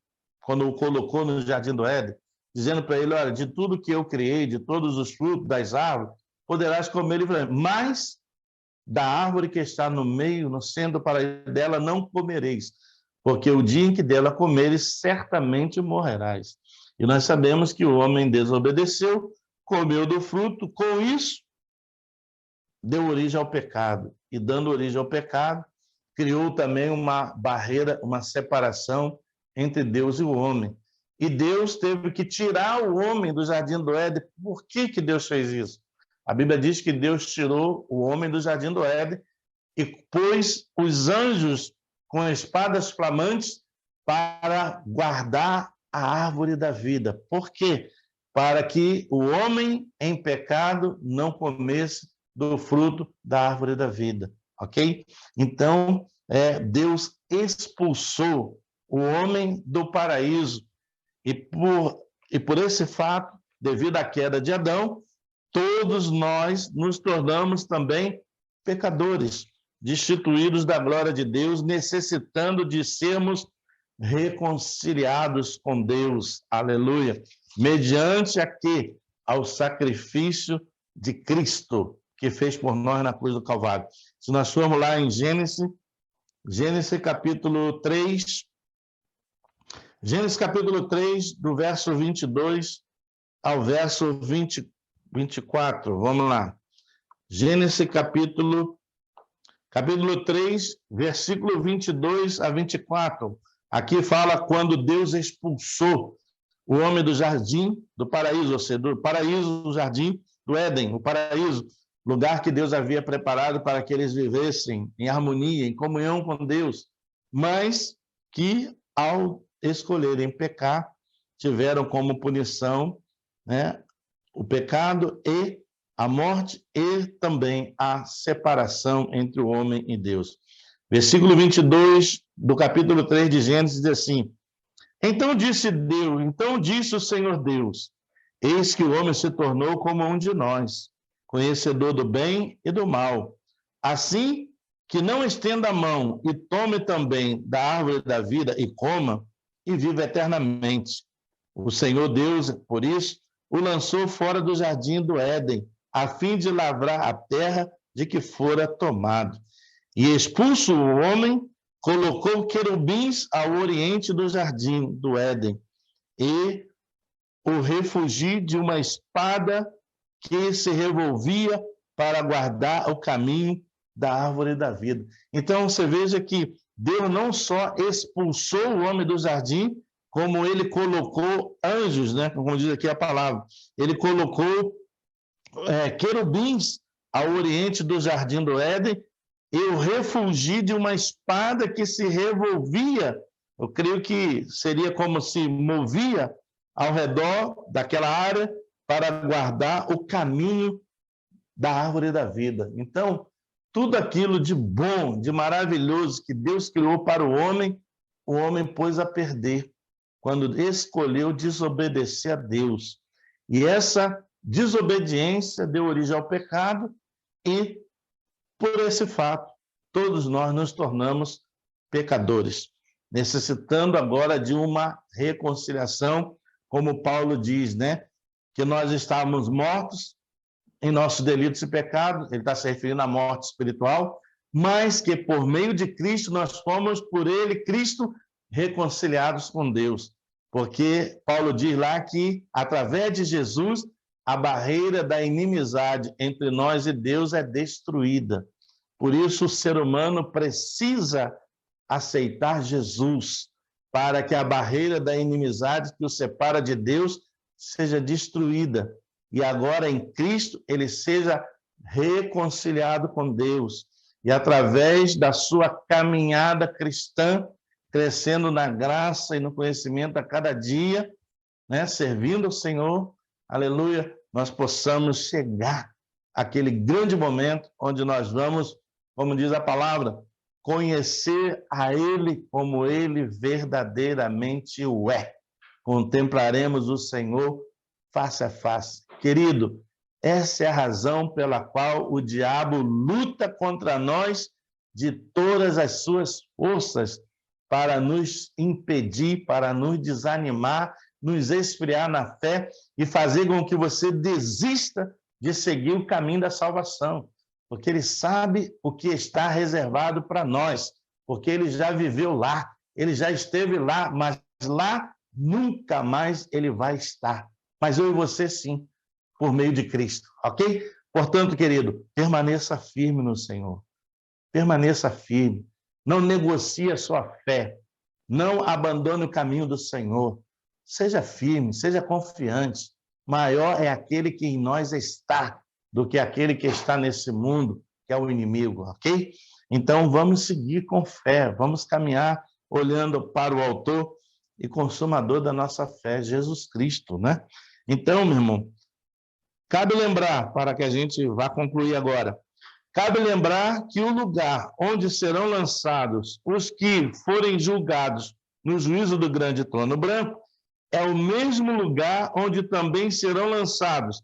quando o colocou no Jardim do Éden, dizendo para ele, olha, de tudo que eu criei, de todos os frutos das árvores, poderás comer livremente, mas da árvore que está no meio, no centro do paraíso dela, não comereis, porque o dia em que dela comeres, certamente morrerás. E nós sabemos que o homem desobedeceu, comeu do fruto, com isso, deu origem ao pecado. E dando origem ao pecado, criou também uma barreira, uma separação entre Deus e o homem. E Deus teve que tirar o homem do Jardim do Éden. Por que Deus fez isso? A Bíblia diz que Deus tirou o homem do Jardim do Éden e pôs os anjos com espadas flamantes para guardar a árvore da vida. Por quê? Para que o homem em pecado não comesse do fruto da árvore da vida, ok? Então, Deus expulsou o homem do paraíso e por esse fato, devido à queda de Adão, todos nós nos tornamos também pecadores, destituídos da glória de Deus, necessitando de sermos reconciliados com Deus, aleluia, mediante ao sacrifício de Cristo, que fez por nós na cruz do Calvário. Se nós formos lá em Gênesis capítulo 3, Gênesis capítulo 3, do verso 22 ao verso 24. Vamos lá. Gênesis capítulo 3, versículo 22 a 24. Aqui fala quando Deus expulsou o homem do jardim do paraíso, ou seja, do paraíso, do jardim do Éden, o paraíso, lugar que Deus havia preparado para que eles vivessem em harmonia, em comunhão com Deus, mas que, ao escolherem pecar, tiveram como punição, né, o pecado e a morte e também a separação entre o homem e Deus. Versículo 22 do capítulo 3 de Gênesis diz assim: Então disse o Senhor Deus, eis que o homem se tornou como um de nós, conhecedor do bem e do mal. Assim que não estenda a mão e tome também da árvore da vida e coma, e viva eternamente. O Senhor Deus, por isso, o lançou fora do jardim do Éden, a fim de lavrar a terra de que fora tomado. E expulso o homem, colocou querubins ao oriente do jardim do Éden, e o refugi de uma espada que se revolvia para guardar o caminho da árvore da vida. Então, você veja que Deus não só expulsou o homem do jardim, como ele colocou anjos, né? Como diz aqui a palavra. Ele colocou querubins ao oriente do jardim do Éden e o refugi de uma espada que se revolvia. Eu creio que seria como se movia ao redor daquela área para guardar o caminho da árvore da vida. Então, tudo aquilo de bom, de maravilhoso que Deus criou para o homem pôs a perder quando escolheu desobedecer a Deus. E essa desobediência deu origem ao pecado e, por esse fato, todos nós nos tornamos pecadores, necessitando agora de uma reconciliação, como Paulo diz, né? Que nós estávamos mortos em nossos delitos e pecados, ele está se referindo à morte espiritual, mas que por meio de Cristo nós fomos, por ele, Cristo, reconciliados com Deus. Porque Paulo diz lá que, através de Jesus, a barreira da inimizade entre nós e Deus é destruída. Por isso, o ser humano precisa aceitar Jesus, para que a barreira da inimizade que o separa de Deus seja destruída. E agora, em Cristo, ele seja reconciliado com Deus. E através da sua caminhada cristã, crescendo na graça e no conhecimento a cada dia, né, servindo ao Senhor, aleluia, nós possamos chegar àquele grande momento onde nós vamos, como diz a palavra, conhecer a Ele como Ele verdadeiramente o é. Contemplaremos o Senhor face a face. Querido, essa é a razão pela qual o diabo luta contra nós de todas as suas forças para nos impedir, para nos desanimar, nos esfriar na fé e fazer com que você desista de seguir o caminho da salvação, porque ele sabe o que está reservado para nós, porque ele já viveu lá, ele já esteve lá, mas lá nunca mais ele vai estar. Mas eu e você sim, por meio de Cristo, ok? Portanto, querido, permaneça firme no Senhor. Permaneça firme. Não negocie a sua fé. Não abandone o caminho do Senhor. Seja firme, seja confiante. Maior é aquele que em nós está do que aquele que está nesse mundo, que é o inimigo, ok? Então, vamos seguir com fé, vamos caminhar olhando para o autor e consumador da nossa fé, Jesus Cristo, né? Então, meu irmão, cabe lembrar, para que a gente vá concluir agora, cabe lembrar que o lugar onde serão lançados os que forem julgados no juízo do grande trono branco é o mesmo lugar onde também serão lançados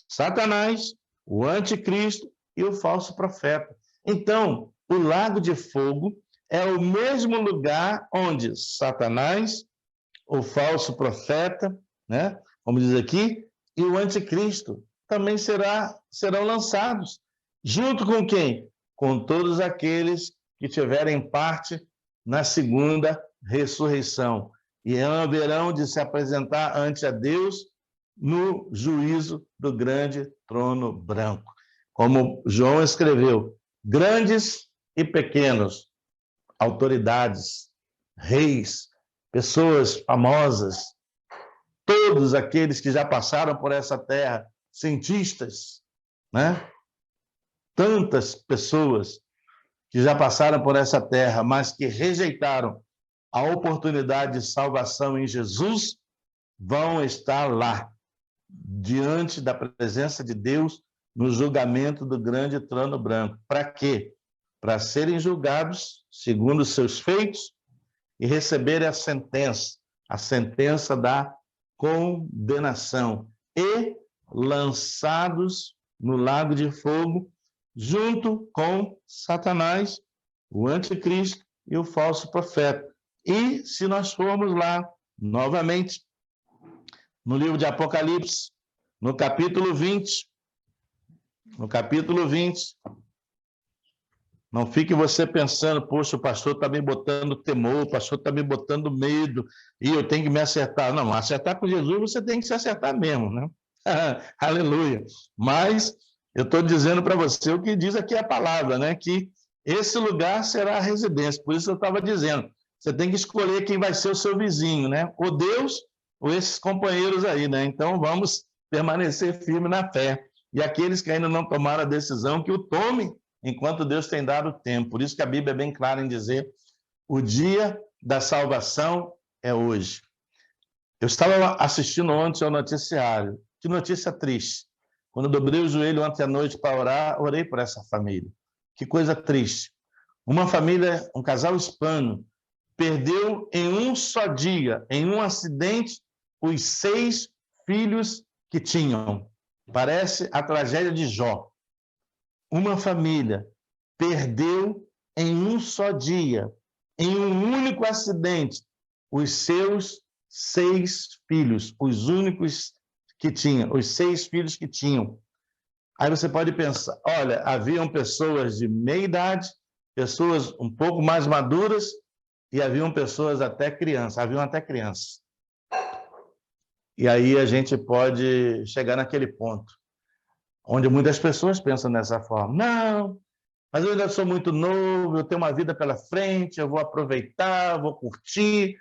Satanás, o anticristo e o falso profeta. Então, o lago de fogo é o mesmo lugar onde Satanás, o falso profeta, né, como diz aqui, e o anticristo também serão lançados. Junto com quem? Com todos aqueles que tiverem parte na segunda ressurreição. E haverão de se apresentar ante a Deus no juízo do grande trono branco. Como João escreveu, grandes e pequenos, autoridades, reis, pessoas famosas, todos aqueles que já passaram por essa terra, cientistas, né? Tantas pessoas que já passaram por essa terra, mas que rejeitaram a oportunidade de salvação em Jesus, vão estar lá, diante da presença de Deus, no julgamento do grande trono branco. Para quê? Para serem julgados segundo os seus feitos e receberem a sentença da condenação, e lançados no lago de fogo, junto com Satanás, o anticristo e o falso profeta. E se nós formos lá, novamente, no livro de Apocalipse, no capítulo 20, não fique você pensando, poxa, o pastor está me botando temor, o pastor está me botando medo, e eu tenho que me acertar. Não, acertar com Jesus você tem que se acertar mesmo, né? Aleluia. Mas eu estou dizendo para você o que diz aqui a palavra, né? Que esse lugar será a residência. Por isso eu estava dizendo, você tem que escolher quem vai ser o seu vizinho, né? Ou Deus, ou esses companheiros aí, né? Então vamos permanecer firme na fé. E aqueles que ainda não tomaram a decisão, que o tomem enquanto Deus tem dado tempo. Por isso que a Bíblia é bem clara em dizer, o dia da salvação é hoje. Eu estava assistindo ontem ao noticiário. Que notícia triste. Quando eu dobrei o joelho ontem à noite para orar, orei por essa família. Que coisa triste. Uma família, um casal hispano, perdeu em um só dia, em um acidente, os 6 filhos que tinham. Parece a tragédia de Jó. Uma família perdeu em um só dia, em um único acidente, os seus 6 filhos, os únicos que tinham, os 6 filhos que tinham. Aí você pode pensar, olha, haviam pessoas de meia idade, pessoas um pouco mais maduras, e haviam pessoas até crianças, E aí a gente pode chegar naquele ponto, onde muitas pessoas pensam dessa forma. Não, mas eu ainda sou muito novo, eu tenho uma vida pela frente, eu vou aproveitar, vou curtir,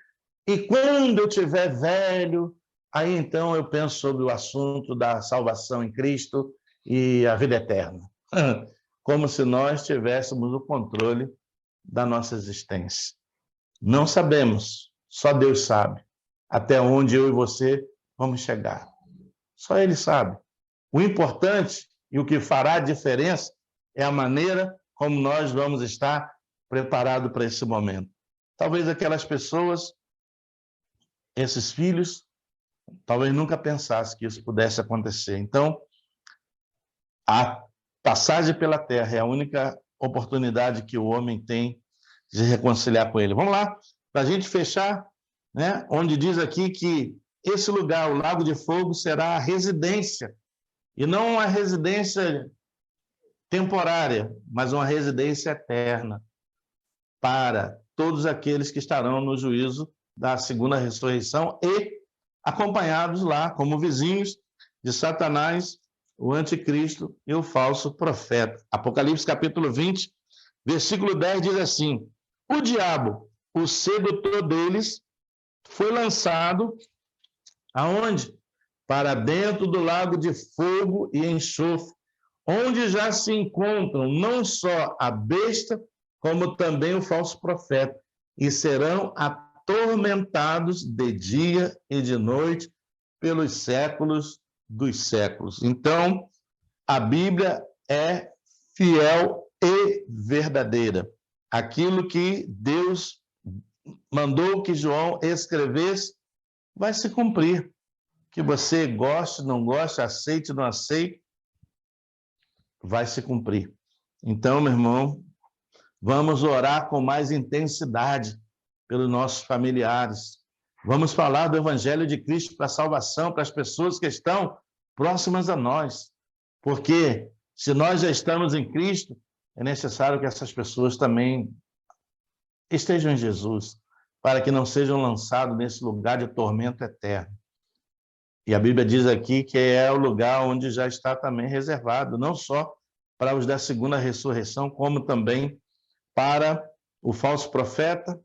e quando eu estiver velho, aí então eu penso sobre o assunto da salvação em Cristo e a vida eterna. Como se nós tivéssemos o controle da nossa existência. Não sabemos, só Deus sabe, até onde eu e você vamos chegar. Só Ele sabe. O importante e o que fará a diferença é a maneira como nós vamos estar preparados para esse momento. Talvez aquelas pessoas, esses filhos, talvez nunca pensassem que isso pudesse acontecer. Então, a passagem pela terra é a única oportunidade que o homem tem de se reconciliar com ele. Vamos lá, para a gente fechar, né? Onde diz aqui que esse lugar, o Lago de Fogo, será a residência, e não uma residência temporária, mas uma residência eterna para todos aqueles que estarão no juízo da segunda ressurreição e acompanhados lá como vizinhos de Satanás, o anticristo e o falso profeta. Apocalipse capítulo 20, versículo 10 diz assim: o diabo, o sedutor deles, foi lançado aonde? Para dentro do lago de fogo e enxofre, onde já se encontram não só a besta, como também o falso profeta, e serão atormentados de dia e de noite pelos séculos dos séculos. Então, a Bíblia é fiel e verdadeira. Aquilo que Deus mandou que João escrevesse vai se cumprir. Que você goste, não goste, aceite, não aceite, vai se cumprir. Então, meu irmão, vamos orar com mais intensidade pelos nossos familiares. Vamos falar do Evangelho de Cristo para a salvação, para as pessoas que estão próximas a nós. Porque se nós já estamos em Cristo, é necessário que essas pessoas também estejam em Jesus, para que não sejam lançados nesse lugar de tormento eterno. E a Bíblia diz aqui que é o lugar onde já está também reservado, não só para os da segunda ressurreição, como também para o falso profeta,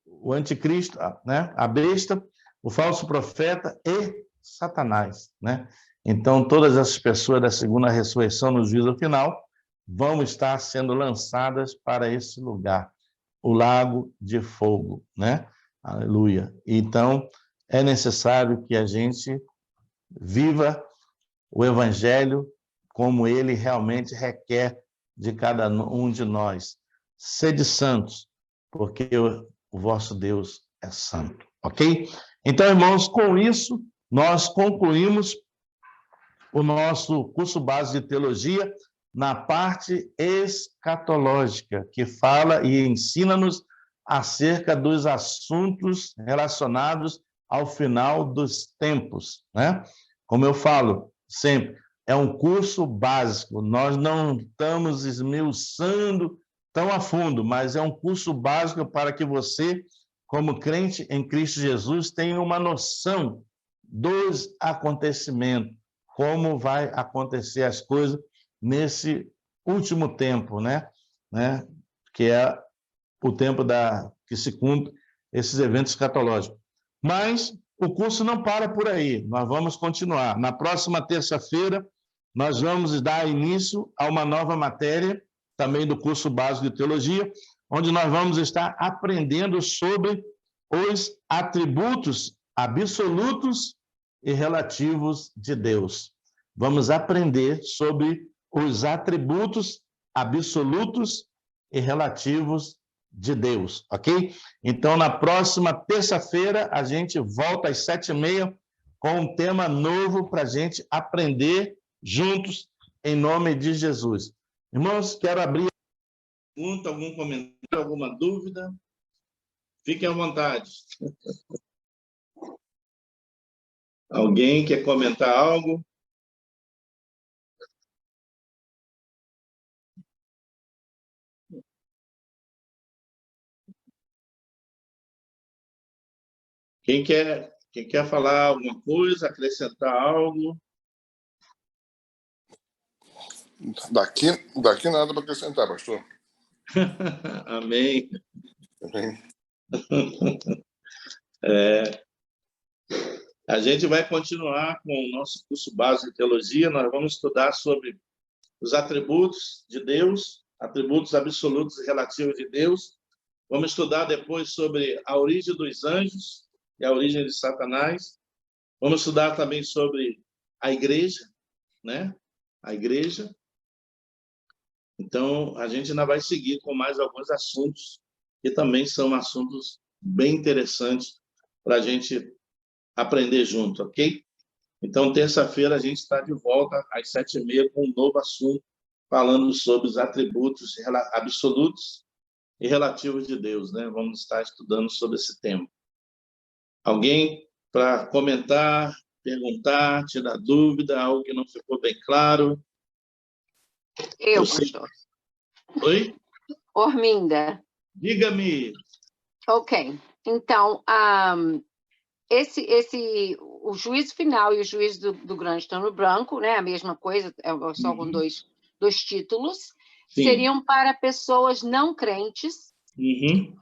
o anticristo, né? A besta, o falso profeta e Satanás, né? Então, todas essas pessoas da segunda ressurreição, no juízo final, vão estar sendo lançadas para esse lugar, o lago de fogo, né? Aleluia. Então, é necessário que a gente viva o evangelho como ele realmente requer de cada um de nós. Sede santos, porque o vosso Deus é santo, ok? Então, irmãos, com isso, nós concluímos o nosso curso básico de teologia na parte escatológica, que fala e ensina-nos acerca dos assuntos relacionados ao final dos tempos, né? Como eu falo sempre, é um curso básico, nós não estamos esmiuçando tão a fundo, mas é um curso básico para que você, como crente em Cristo Jesus, tenha uma noção dos acontecimentos, como vai acontecer as coisas nesse último tempo, né? Que é o tempo que se cumpre esses eventos escatológicos. Mas o curso não para por aí, nós vamos continuar. Na próxima terça-feira, nós vamos dar início a uma nova matéria, também do curso básico de teologia, onde nós vamos estar aprendendo sobre os atributos absolutos e relativos de Deus. Vamos aprender sobre os atributos absolutos e relativos de Deus, ok? Então, na próxima terça-feira, a gente volta às 7h30 com um tema novo para a gente aprender juntos, em nome de Jesus. Irmãos, quero abrir pergunta, algum comentário, alguma dúvida? Fiquem à vontade. Alguém quer comentar algo? Quem quer falar alguma coisa, acrescentar algo? Daqui nada para acrescentar, pastor. Amém. Amém. A gente vai continuar com o nosso curso básico de teologia. Nós vamos estudar sobre os atributos de Deus, atributos absolutos e relativos de Deus. Vamos estudar depois sobre a origem dos anjos e a origem de Satanás. Vamos estudar também sobre a igreja, né? A igreja. Então, a gente ainda vai seguir com mais alguns assuntos, que também são assuntos bem interessantes para a gente aprender junto, ok? Então, terça-feira, a gente está de volta às 7h30 com um novo assunto, falando sobre os atributos absolutos e relativos de Deus, né? Vamos estar estudando sobre esse tema. Alguém para comentar, perguntar, tirar dúvida, algo que não ficou bem claro? Pastor. Oi? Orminda. Diga-me. Ok. Então, o juízo final e o juízo do grande trono branco, né, a mesma coisa, só com dois títulos, Sim. seriam para pessoas não crentes,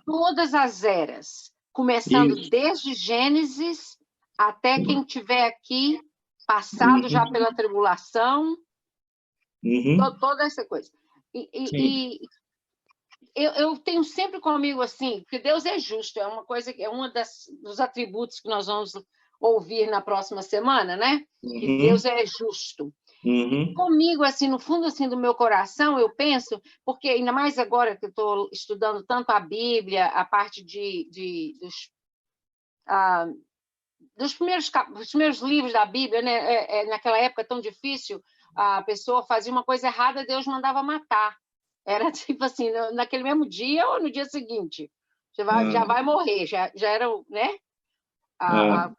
todas as eras, começando desde Gênesis até quem tiver aqui passado já pela tribulação, toda essa coisa. E eu tenho sempre comigo assim, que Deus é justo, é uma coisa que é dos atributos que nós vamos ouvir na próxima semana, né? Que Deus é justo. Comigo, assim, no fundo assim, do meu coração, eu penso, porque ainda mais agora que eu estou estudando tanto a Bíblia, a parte dos primeiros livros da Bíblia, né? Naquela época tão difícil, a pessoa fazia uma coisa errada, Deus mandava matar. Era tipo assim, naquele mesmo dia ou no dia seguinte. Já vai morrer, já era, né? Na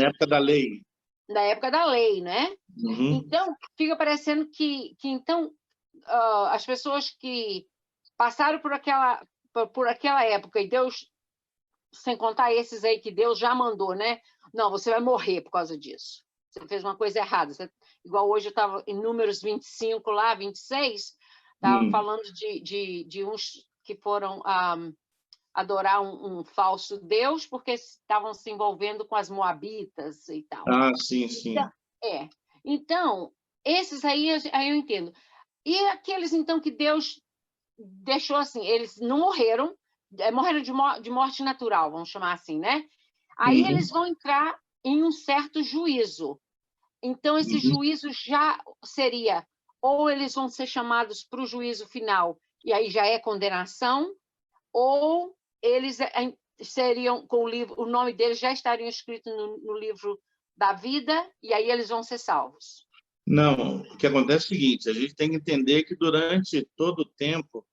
época da lei. da época da lei, né? Então, fica parecendo que então, as pessoas que passaram por aquela época, e Deus, sem contar esses aí que Deus já mandou, né? Não, você vai morrer por causa disso. Você fez uma coisa errada. Igual hoje eu estava em Números 25, lá, 26, estava falando de uns que foram adorar um falso Deus porque estavam se envolvendo com as moabitas e tal. Ah, sim, sim. Então, esses aí eu entendo. E aqueles, então, que Deus deixou assim, eles não morreram, morreram de morte natural, vamos chamar assim, né? Aí eles vão entrar em um certo juízo. Então, esse juízo já seria, ou eles vão ser chamados para o juízo final, e aí já é condenação, ou eles seriam, com o nome deles já estariam escritos no livro da vida, e aí eles vão ser salvos. Não, o que acontece é o seguinte, a gente tem que entender que durante todo o tempo,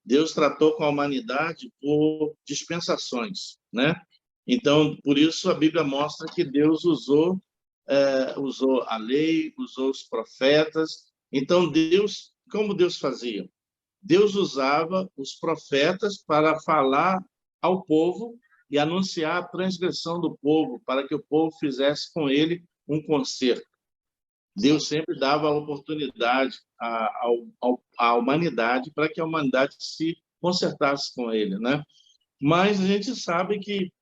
Deus tratou com a humanidade por dispensações, né? Então, por isso a Bíblia mostra que Deus usou a lei, usou os profetas. Então, como Deus fazia? Deus usava os profetas para falar ao povo e anunciar a transgressão do povo, para que o povo fizesse com ele um conserto. Deus sempre dava a oportunidade à humanidade para que a humanidade se consertasse com ele, né? Mas a gente sabe que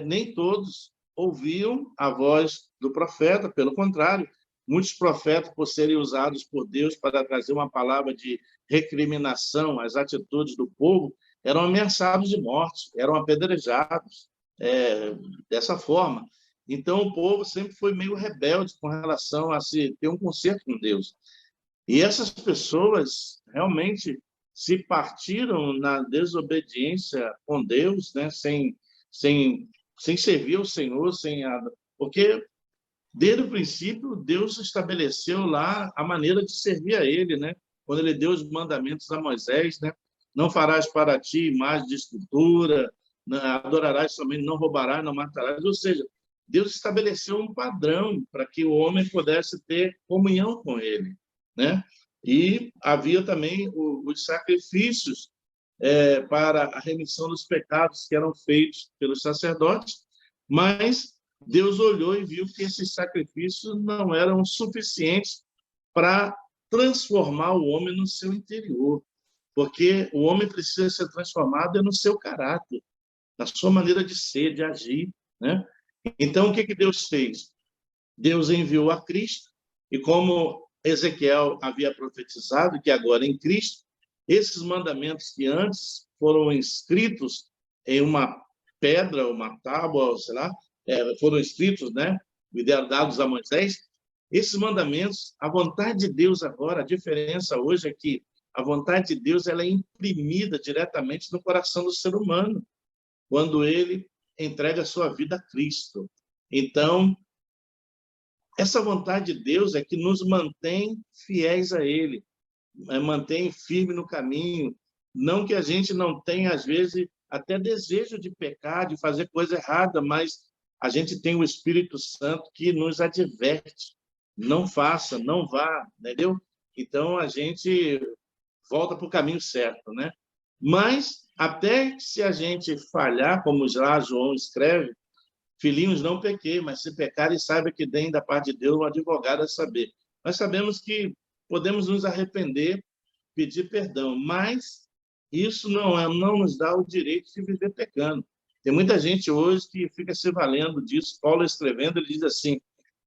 nem todos ouviam a voz do profeta, pelo contrário, muitos profetas, por serem usados por Deus para trazer uma palavra de recriminação às atitudes do povo, eram ameaçados de morte, eram apedrejados dessa forma. Então, o povo sempre foi meio rebelde com relação a se ter um conserto com Deus. E essas pessoas realmente se partiram na desobediência com Deus, né? sem servir ao Senhor, porque desde o princípio Deus estabeleceu lá a maneira de servir a Ele, né? Quando Ele deu os mandamentos a Moisés, né? Não farás para ti imagem de escultura, adorarás somente, não roubarás, não matarás. Ou seja, Deus estabeleceu um padrão para que o homem pudesse ter comunhão com Ele, né? E havia também os sacrifícios para a remissão dos pecados que eram feitos pelos sacerdotes, mas Deus olhou e viu que esses sacrifícios não eram suficientes para transformar o homem no seu interior, porque o homem precisa ser transformado no seu caráter, na sua maneira de ser, de agir, né? Então, o que Deus fez? Deus enviou a Cristo, e como Ezequiel havia profetizado, que agora em Cristo, esses mandamentos que antes foram escritos em uma pedra, uma tábua, sei lá, foram escritos, né, e dados a Moisés, esses mandamentos, a vontade de Deus agora, a diferença hoje é que a vontade de Deus ela é imprimida diretamente no coração do ser humano, quando ele entrega a sua vida a Cristo. Então, essa vontade de Deus é que nos mantém fiéis a Ele, mantém firme no caminho, não que a gente não tenha, às vezes, até desejo de pecar, de fazer coisa errada, mas a gente tem o Espírito Santo que nos adverte, não faça, não vá, entendeu? Então, a gente volta para o caminho certo, né? Mas, até se a gente falhar, como lá João escreve, filhinhos, não pequei, mas se pecarem, saiba que tem da parte de Deus um advogado a saber. Nós sabemos que podemos nos arrepender, pedir perdão, mas isso não nos dá o direito de viver pecando. Tem muita gente hoje que fica se valendo disso. Paulo escrevendo, ele diz assim: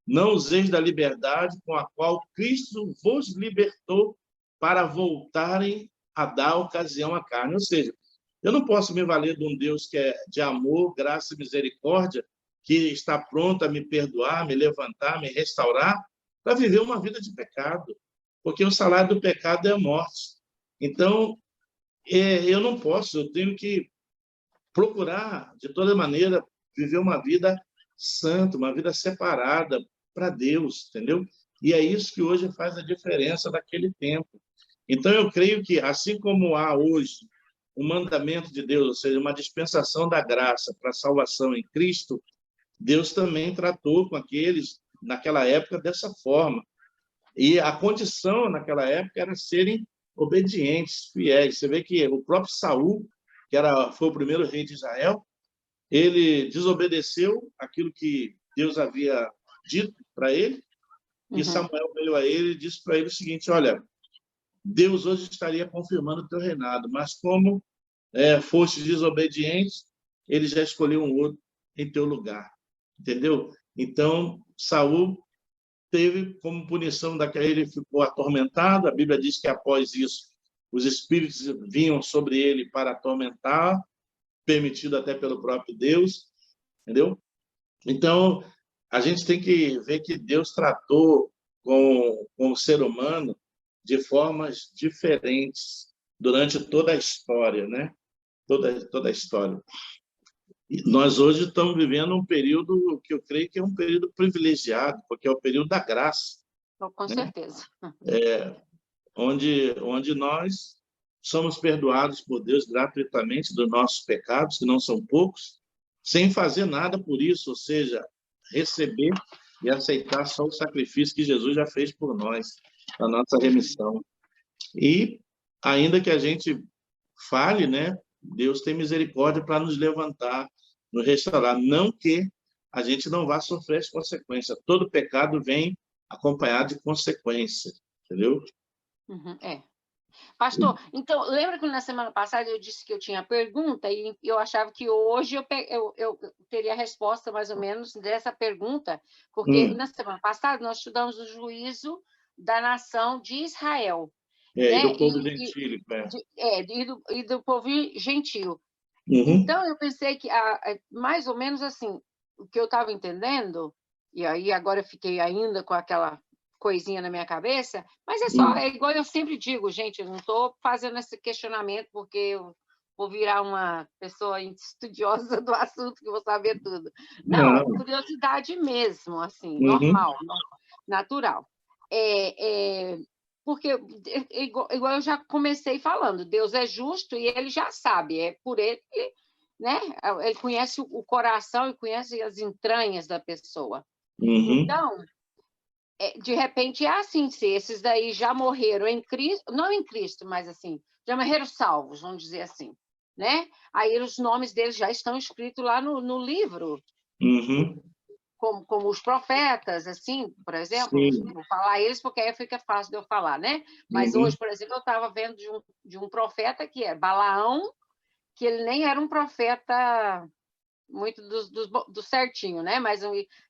não useis da liberdade com a qual Cristo vos libertou para voltarem a dar ocasião à carne. Ou seja, eu não posso me valer de um Deus que é de amor, graça e misericórdia, que está pronto a me perdoar, me levantar, me restaurar, para viver uma vida de pecado, porque o salário do pecado é a morte. Então, eu não posso, eu tenho que procurar, de toda maneira, viver uma vida santa, uma vida separada para Deus, entendeu? E é isso que hoje faz a diferença daquele tempo. Então, eu creio que, assim como há hoje um mandamento de Deus, ou seja, uma dispensação da graça para a salvação em Cristo, Deus também tratou com aqueles naquela época dessa forma. E a condição naquela época era serem obedientes, fiéis. Você vê que o próprio Saul, foi o primeiro rei de Israel, ele desobedeceu aquilo que Deus havia dito para ele, e Samuel veio a ele e disse para ele o seguinte: olha, Deus hoje estaria confirmando o teu reinado, mas como foste desobediente, ele já escolheu um outro em teu lugar. Entendeu? Então, Saul teve como punição daquela, ele ficou atormentado. A Bíblia diz que após isso os espíritos vinham sobre ele para atormentar, permitido até pelo próprio Deus, entendeu? Então, a gente tem que ver que Deus tratou com o ser humano de formas diferentes durante toda a história, né? Toda a história. E nós hoje estamos vivendo um período que eu creio que é um período privilegiado, porque é o período da graça. Com certeza. Onde nós somos perdoados por Deus gratuitamente dos nossos pecados, que não são poucos, sem fazer nada por isso, ou seja, receber e aceitar só o sacrifício que Jesus já fez por nós, a nossa remissão. E, ainda que a gente fale, né, Deus tem misericórdia para nos levantar, nos restaurar. Não que a gente não vá sofrer as consequências. Todo pecado vem acompanhado de consequências, entendeu? Pastor, então, lembra que na semana passada eu disse que eu tinha pergunta e eu achava que hoje eu teria a resposta mais ou menos dessa pergunta, porque na semana passada nós estudamos o juízo da nação de Israel. E né? do povo gentil. E do povo gentil. Então, eu pensei que, mais ou menos assim, o que eu estava entendendo, e aí agora eu fiquei ainda com aquela coisinha na minha cabeça, mas é igual eu sempre digo, gente, eu não estou fazendo esse questionamento porque eu vou virar uma pessoa estudiosa do assunto que vou saber tudo. Não, curiosidade mesmo, assim, normal, natural. Porque, igual eu já comecei falando, Deus é justo e ele já sabe, é por ele, né? Ele conhece o coração e conhece as entranhas da pessoa. Então, de repente, é assim, se esses daí já morreram em Cristo, não em Cristo, mas assim, já morreram salvos, vamos dizer assim, né? Aí os nomes deles já estão escritos lá no livro. Como os profetas, assim, por exemplo, vou falar eles porque aí fica fácil de eu falar, né? Mas hoje, por exemplo, eu estava vendo de um profeta que é Balaão, que ele nem era um profeta muito do certinho, né? Mas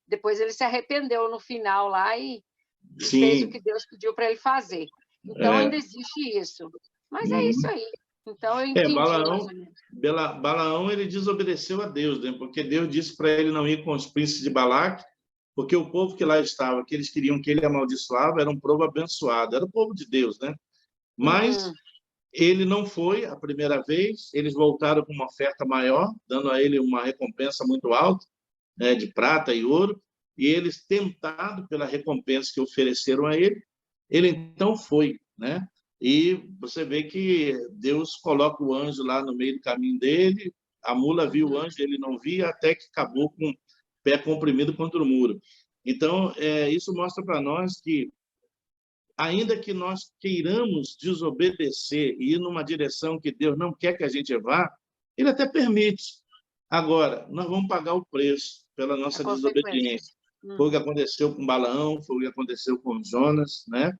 depois ele se arrependeu no final lá e fez o que Deus pediu para ele fazer. Então, ainda existe isso. Mas é isso aí. Então, eu entendi. Balaão, ele desobedeceu a Deus, né? Porque Deus disse para ele não ir com os príncipes de Balaque, porque o povo que lá estava, que eles queriam que ele amaldiçoava, era um povo abençoado, era o povo de Deus, né? Mas ele não foi a primeira vez, eles voltaram com uma oferta maior, dando a ele uma recompensa muito alta, né, de prata e ouro, e eles, tentados pela recompensa que ofereceram a ele então foi, né? E você vê que Deus coloca o anjo lá no meio do caminho dele, a mula viu o anjo, ele não via, até que acabou com o pé comprimido contra o muro. Então, isso mostra para nós que, ainda que nós queiramos desobedecer e ir numa direção que Deus não quer que a gente vá, ele até permite. Agora, nós vamos pagar o preço pela nossa desobediência. Foi o que aconteceu com Balaão, foi o que aconteceu com Jonas, né?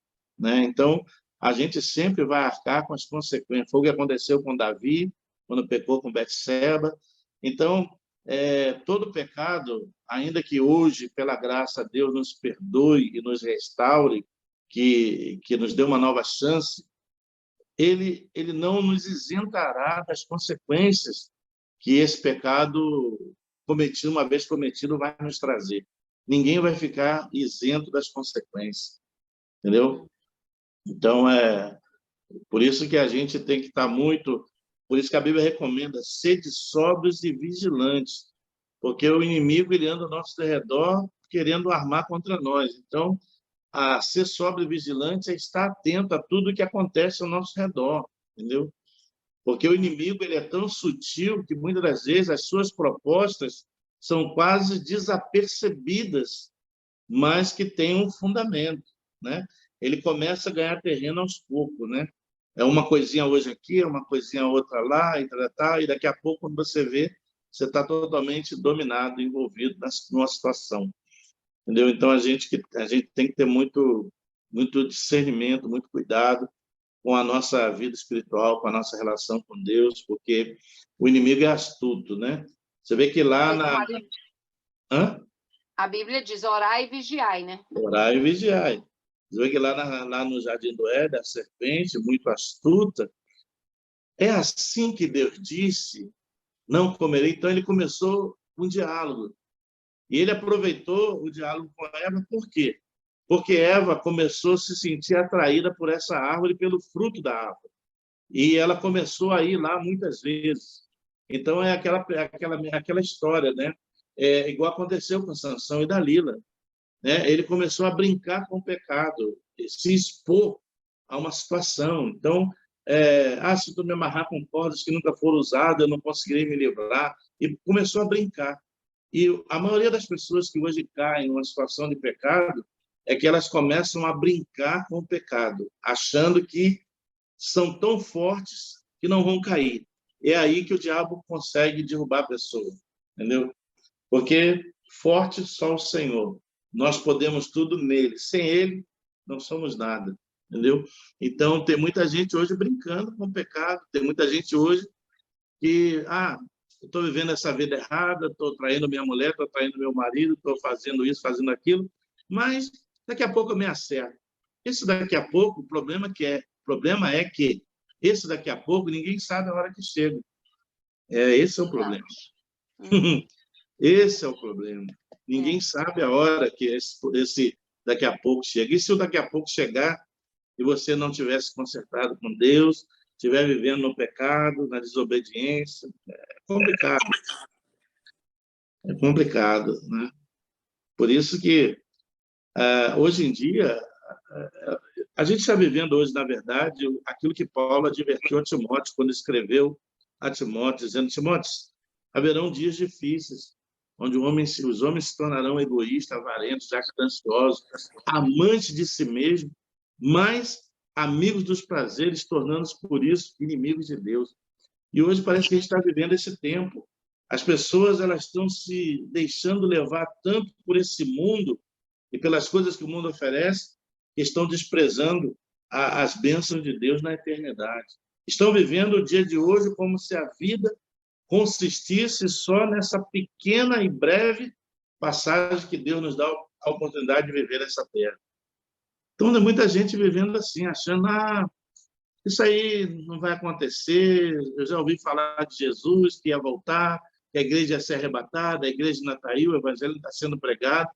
Então, a gente sempre vai arcar com as consequências. Foi o que aconteceu com Davi, quando pecou com Betseba. Então, todo pecado, ainda que hoje, pela graça, Deus nos perdoe e nos restaure, que nos dê uma nova chance, ele não nos isentará das consequências que esse pecado cometido, uma vez cometido, vai nos trazer. Ninguém vai ficar isento das consequências, entendeu? Então, por isso que a gente tem que estar muito... Por isso que a Bíblia recomenda, sede sóbrios e vigilantes, porque o inimigo ele anda ao nosso redor querendo armar contra nós. Então, ser sóbrio e vigilante é estar atento a tudo que acontece ao nosso redor, entendeu? Porque o inimigo ele é tão sutil que, muitas das vezes, as suas propostas são quase desapercebidas mas que tem um fundamento, né? Ele começa a ganhar terreno aos poucos, né? É uma coisinha hoje aqui, é uma coisinha outra lá, e daqui a pouco, quando você vê, você está totalmente dominado, envolvido numa situação, entendeu? Então, a gente tem que ter muito discernimento, muito cuidado com a nossa vida espiritual, com a nossa relação com Deus, porque o inimigo é astuto, né? Você vê que lá na... Hã? A Bíblia diz orai e vigiai, né? Orai e vigiai. Você vê que lá no Jardim do Éden, a serpente, muito astuta, é assim que Deus disse, não comerei. Então, ele começou um diálogo. E ele aproveitou o diálogo com Eva, por quê? Porque Eva começou a se sentir atraída por essa árvore, pelo fruto da árvore. E ela começou a ir lá muitas vezes. Então, é aquela história, né? É igual aconteceu com Sansão e Dalila, né? Ele começou a brincar com o pecado, se expor a uma situação. Então, se tu me amarrar com cordas que nunca foram usadas, eu não conseguirei me livrar. E começou a brincar. E a maioria das pessoas que hoje caem em uma situação de pecado é que elas começam a brincar com o pecado, achando que são tão fortes que não vão cair. É aí que o diabo consegue derrubar a pessoa, entendeu? Porque forte só o Senhor. Nós podemos tudo nele. Sem ele, não somos nada, entendeu? Então, tem muita gente hoje brincando com o pecado. Tem muita gente hoje que, eu estou vivendo essa vida errada, estou traindo minha mulher, estou traindo meu marido, estou fazendo isso, fazendo aquilo, mas daqui a pouco eu me acerto. Esse daqui a pouco, o problema é que esse daqui a pouco ninguém sabe a hora que chega. Esse é o problema. Esse é o problema. Ninguém sabe a hora que esse daqui a pouco chega. E se o daqui a pouco chegar e você não tivesse consertado com Deus, estiver vivendo no pecado, na desobediência, é complicado. É complicado, né? Por isso que, hoje em dia, a gente está vivendo hoje, na verdade, aquilo que Paulo advertiu a Timóteo quando escreveu a Timóteo, dizendo: Timóteo, haverão dias difíceis, onde os homens se tornarão egoístas, avarentos, jactanciosos, amantes de si mesmos, mas amigos dos prazeres, tornando-se, por isso, inimigos de Deus. E hoje parece que a gente está vivendo esse tempo. As pessoas elas estão se deixando levar tanto por esse mundo e pelas coisas que o mundo oferece, que estão desprezando as bênçãos de Deus na eternidade. Estão vivendo o dia de hoje como se a vida consistisse só nessa pequena e breve passagem que Deus nos dá a oportunidade de viver nessa terra. Então, tem muita gente vivendo assim, achando: isso aí não vai acontecer, eu já ouvi falar de Jesus, que ia voltar, que a igreja ia ser arrebatada, a igreja ainda está aí, o evangelho está sendo pregado,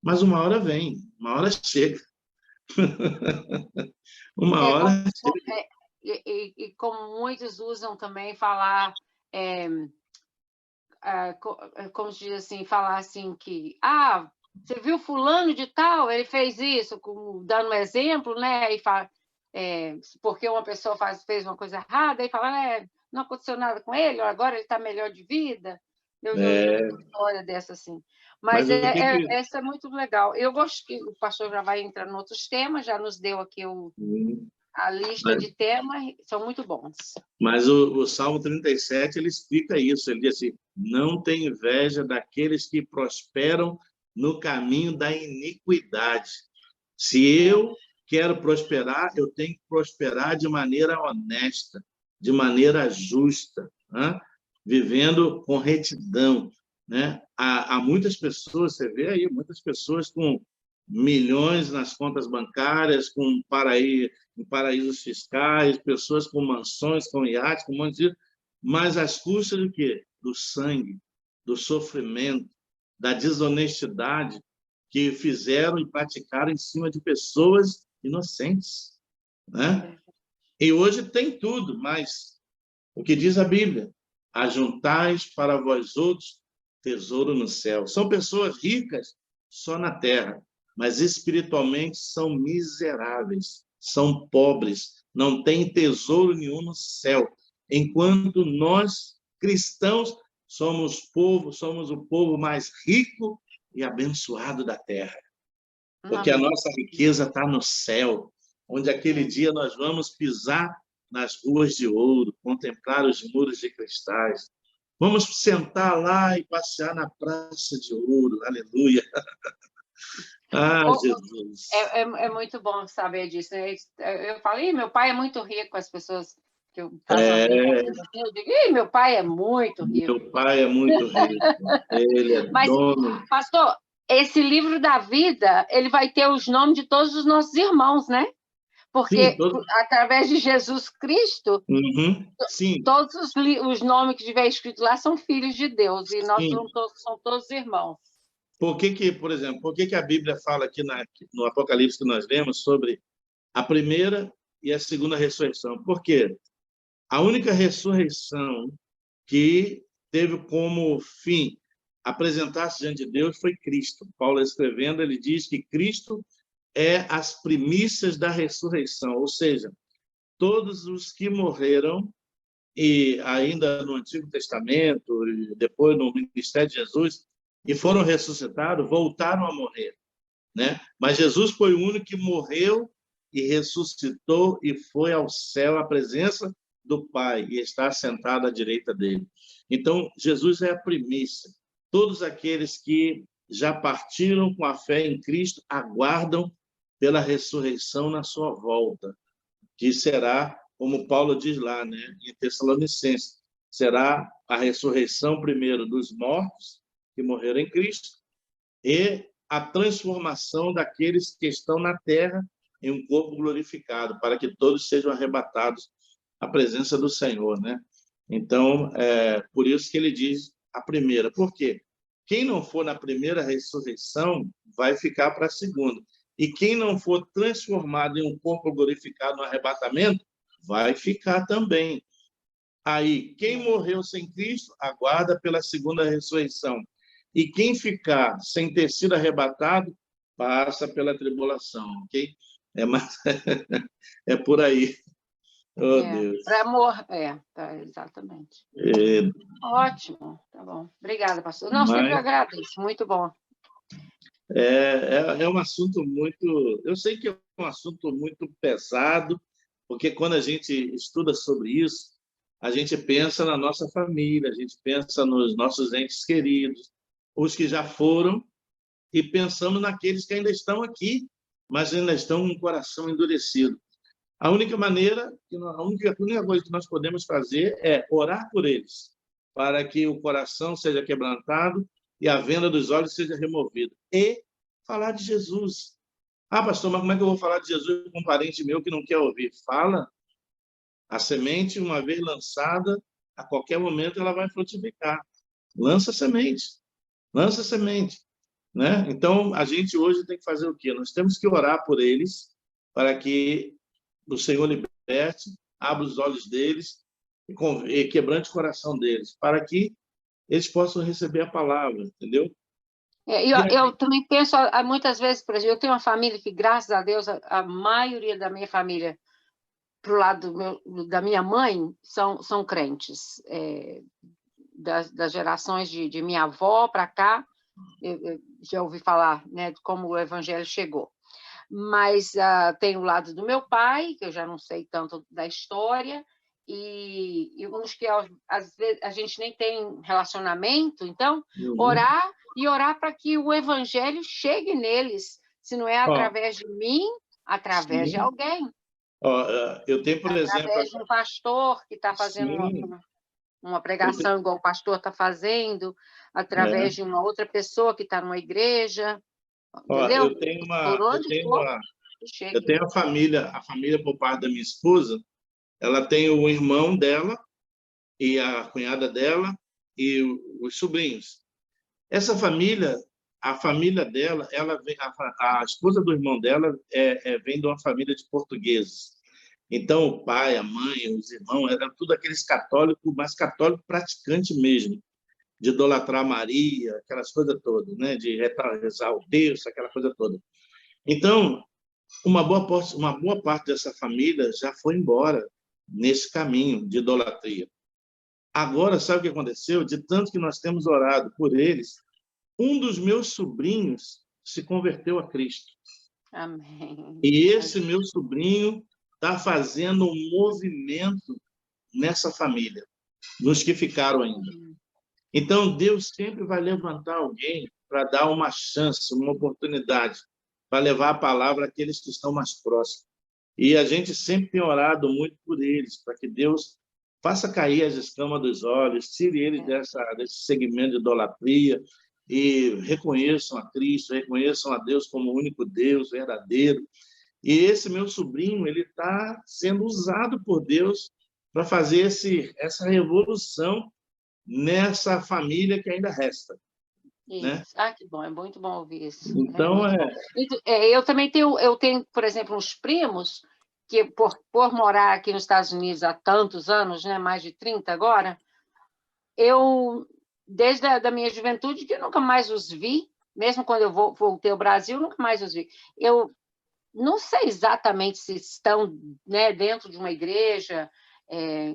mas uma hora vem, uma hora chega. Uma hora chega. E como muitos usam também falar, como se diz assim, falar assim que, você viu fulano de tal, ele fez isso, dando um exemplo, né? E fala, porque uma pessoa fez uma coisa errada, e fala, não aconteceu nada com ele, agora ele está melhor de vida. Eu já ouvi uma história dessa assim. Mas essa é muito legal. Eu gosto que o pastor já vai entrar em outros temas, já nos deu aqui a lista de temas, são muito bons. Mas o Salmo 37, ele explica isso, ele diz assim: não tem inveja daqueles que prosperam no caminho da iniquidade. Se eu quero prosperar, eu tenho que prosperar de maneira honesta, de maneira justa, né? Vivendo com retidão, né? Há muitas pessoas, você vê aí, muitas pessoas com milhões nas contas bancárias, com paraísos fiscais, pessoas com mansões, com iates, com um monte de... Mas às custas do quê? Do sangue, do sofrimento, da desonestidade que fizeram e praticaram em cima de pessoas inocentes, né? E hoje tem tudo, mas o que diz a Bíblia? Ajuntais para vós outros tesouro no céu. São pessoas ricas só na terra, mas espiritualmente são miseráveis, são pobres, não têm tesouro nenhum no céu. Enquanto nós, cristãos, somos o povo mais rico e abençoado da terra. porque a nossa riqueza está no céu, onde aquele dia nós vamos pisar nas ruas de ouro, contemplar os muros de cristais. Vamos sentar lá e passear na praça de ouro. Aleluia! Ah, Jesus! É muito bom saber disso, né? Eu falei, meu pai é muito rico, as pessoas que eu faço uma brincadeira assim, eu digo, meu pai é muito rico. Meu pai é muito rico. Ele é Mas, dono. pastor, esse livro da vida, ele vai ter os nomes de todos os nossos irmãos, né? Porque, Sim, através de Jesus Cristo, sim, todos os nomes que tiver escrito lá são filhos de Deus, e nós sim. somos todos irmãos. Por exemplo, por que a Bíblia fala aqui no Apocalipse que nós lemos sobre a primeira e a segunda ressurreição? Porque a única ressurreição que teve como fim apresentar-se diante de Deus foi Cristo. Paulo, escrevendo, ele diz que Cristo é as primícias da ressurreição, ou seja, todos os que morreram, e ainda no Antigo Testamento, e depois no ministério de Jesus, e foram ressuscitados, voltaram a morrer, né? Mas Jesus foi o único que morreu e ressuscitou e foi ao céu, à presença do Pai, e está sentado à direita dele. Então, Jesus é a primícia. Todos aqueles que já partiram com a fé em Cristo aguardam pela ressurreição na sua volta, que será, como Paulo diz lá, né, em Tessalonicenses, será a ressurreição primeiro dos mortos que morreram em Cristo e a transformação daqueles que estão na terra em um corpo glorificado, para que todos sejam arrebatados à presença do Senhor, né? Então, por isso que ele diz a primeira. Por quê? Quem não for na primeira ressurreição vai ficar para a segunda. E quem não for transformado em um corpo glorificado no arrebatamento, vai ficar também. Aí, quem morreu sem Cristo, aguarda pela segunda ressurreição. E quem ficar sem ter sido arrebatado, passa pela tribulação, ok? É por aí. Oh, Deus. Para amor, tá, exatamente. Ótimo, tá bom. Obrigada, pastor. Não, sempre agradeço, muito bom. É um assunto muito... Eu sei que é um assunto muito pesado, porque quando a gente estuda sobre isso, a gente pensa na nossa família, a gente pensa nos nossos entes queridos, os que já foram, e pensamos naqueles que ainda estão aqui, mas ainda estão com o coração endurecido. A única coisa que nós podemos fazer é orar por eles, para que o coração seja quebrantado e a venda dos olhos seja removida. E falar de Jesus. Ah, pastor, mas como é que eu vou falar de Jesus com um parente meu que não quer ouvir? Fala. A semente, uma vez lançada, a qualquer momento ela vai frutificar. Lança semente. Lança semente. Né? Então, a gente hoje tem que fazer o quê? Nós temos que orar por eles para que o Senhor liberte, abra os olhos deles e quebrante o coração deles, para que eles possam receber a palavra, entendeu? Eu também penso, muitas vezes, por exemplo, eu tenho uma família que, graças a Deus, a maioria da minha família, para o lado da minha mãe, são crentes. Das gerações de minha avó para cá, eu já ouvi falar, né, de como o evangelho chegou. Mas tem o lado do meu pai, que eu já não sei tanto da história, e uns que às vezes a gente nem tem relacionamento, então orar para que o evangelho chegue neles, se não é através de mim, através de alguém. Eu tenho, por exemplo, através de um pastor que está fazendo uma pregação igual o pastor está fazendo, através de uma outra pessoa que está numa igreja, entendeu? Eu tenho a família por parte da minha esposa, ela tem o irmão dela e a cunhada dela e os sobrinhos. Essa família, a família dela, a esposa do irmão dela vem de uma família de portugueses. Então, o pai, a mãe, os irmãos, eram tudo aqueles católicos, mas católico praticante mesmo, de idolatrar Maria, aquelas coisas todas, né? De rezar o Deus, aquela coisa toda. Então, uma boa parte dessa família já foi embora nesse caminho de idolatria. Agora, sabe o que aconteceu? De tanto que nós temos orado por eles, um dos meus sobrinhos se converteu a Cristo. Amém. E esse meu sobrinho está fazendo um movimento nessa família, nos que ficaram ainda. Então, Deus sempre vai levantar alguém para dar uma chance, uma oportunidade, para levar a palavra àqueles que estão mais próximos. E a gente sempre tem orado muito por eles, para que Deus faça cair as escamas dos olhos, tire eles desse segmento de idolatria e reconheçam a Cristo, reconheçam a Deus como o único Deus verdadeiro. E esse meu sobrinho, ele está sendo usado por Deus para fazer essa revolução nessa família que ainda resta. Isso. Né? Que bom, é muito bom ouvir isso. Então, eu também tenho, por exemplo, uns primos que, por morar aqui nos Estados Unidos há tantos anos, né, mais de 30 agora, desde a minha juventude, que eu nunca mais os vi, mesmo quando eu voltei ao Brasil, nunca mais os vi. Eu não sei exatamente se estão, né, dentro de uma igreja,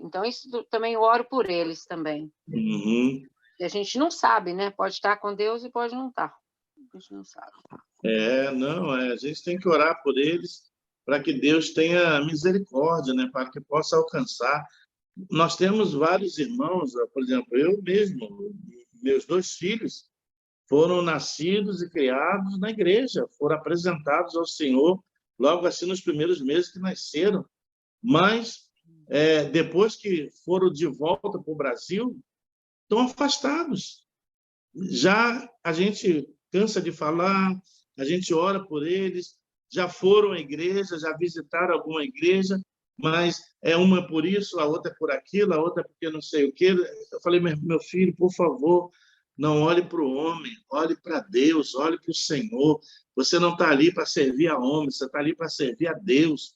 então isso também eu oro por eles também. Uhum. E a gente não sabe, né? Pode estar com Deus e pode não estar. A gente não sabe. A gente tem que orar por eles para que Deus tenha misericórdia, né? Para que possa alcançar. Nós temos vários irmãos, por exemplo, eu mesmo, meus 2 filhos foram nascidos e criados na igreja, foram apresentados ao Senhor logo assim nos primeiros meses que nasceram, mas depois que foram de volta para o Brasil, estão afastados. Já a gente cansa de falar, a gente ora por eles, já foram à igreja, já visitaram alguma igreja, mas uma é por isso, a outra é por aquilo, a outra é porque não sei o quê. Eu falei, meu filho, por favor, não olhe para o homem, olhe para Deus, olhe para o Senhor. Você não está ali para servir a homem, você está ali para servir a Deus.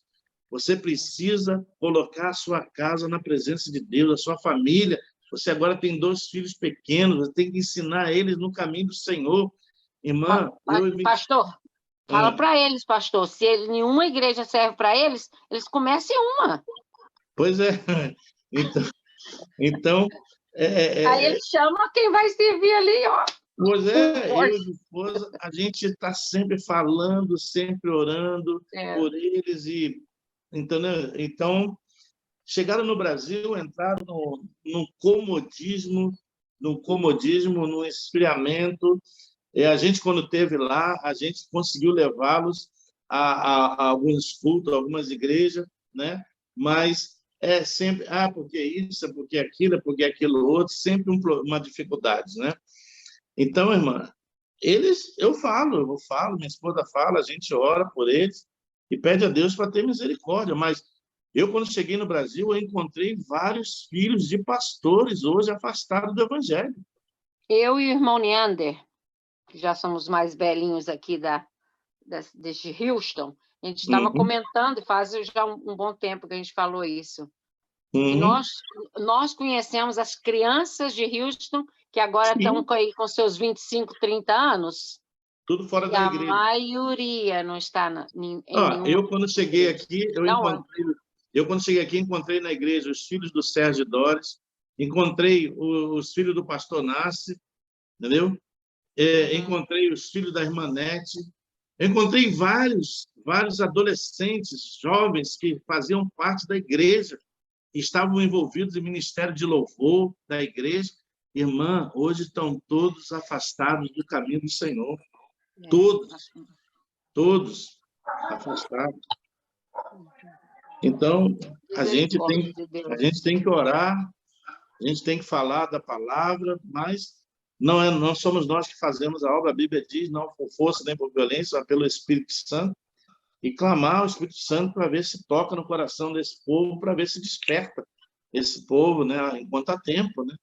Você precisa colocar a sua casa na presença de Deus, a sua família. Você agora tem 2 filhos pequenos, você tem que ensinar eles no caminho do Senhor. Irmã, pastor, fala para eles, pastor, se nenhuma igreja serve para eles, eles comecem uma. Pois é. Então aí ele chama quem vai servir ali, ó. Pois eu e minha esposa, a gente está sempre falando, sempre orando por eles. Então, chegaram no Brasil, entraram no comodismo, no esfriamento. A gente, quando esteve lá, a gente conseguiu levá-los a alguns cultos, a algumas igrejas, né? Mas sempre, porque isso, porque aquilo, porque aquilo outro, sempre uma dificuldade, né? Então, irmã, eu falo, minha esposa fala, a gente ora por eles e pede a Deus para ter misericórdia, mas eu, quando cheguei no Brasil, eu encontrei vários filhos de pastores hoje afastados do Evangelho. Eu e o irmão Neander, que já somos mais velhinhos aqui de Houston, a gente estava comentando, faz já um bom tempo que a gente falou isso. Que nós conhecemos as crianças de Houston, que agora estão aí com seus 25, 30 anos. Tudo fora da igreja. A maioria não está em eu, quando cheguei aqui, encontrei na igreja os filhos do Sérgio Dores, encontrei os filhos do pastor Nasce, entendeu? Encontrei os filhos da irmã Nete, encontrei vários adolescentes, jovens que faziam parte da igreja, estavam envolvidos em ministério de louvor da igreja. Irmã, hoje estão todos afastados do caminho do Senhor. Todos afastados. Então, a gente tem que orar, a gente tem que falar da palavra, mas não somos nós que fazemos a obra. A Bíblia diz, não por força nem por violência, mas pelo Espírito Santo, e clamar ao Espírito Santo para ver se toca no coração desse povo, para ver se desperta esse povo, né, enquanto há tempo, né?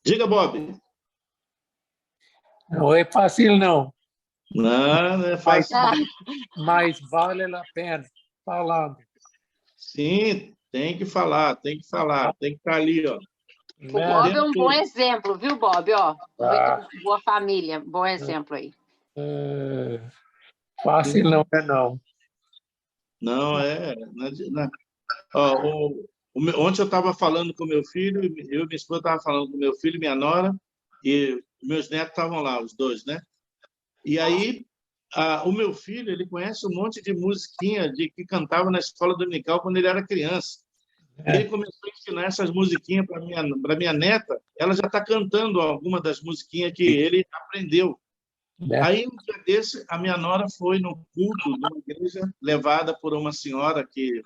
Diga, Bob. Não é fácil, não. Não é fácil. Mas vale a pena falar. Sim, tem que falar, tem que estar ali, ó. O Bob é um bom exemplo, viu, Bob? Ó, boa família, bom exemplo aí. Fácil não é, não. Não é. Ontem eu estava falando com meu filho, eu e minha esposa estava falando com meu filho e minha nora, e meus netos estavam lá, os 2, né? E aí, o meu filho, ele conhece um monte de musiquinha que cantava na escola dominical quando ele era criança. Ele começou a ensinar essas musiquinhas para minha neta. Ela já está cantando alguma das musiquinhas que ele aprendeu. Aí, um dia desse, a minha nora foi no culto de uma igreja, levada por uma senhora que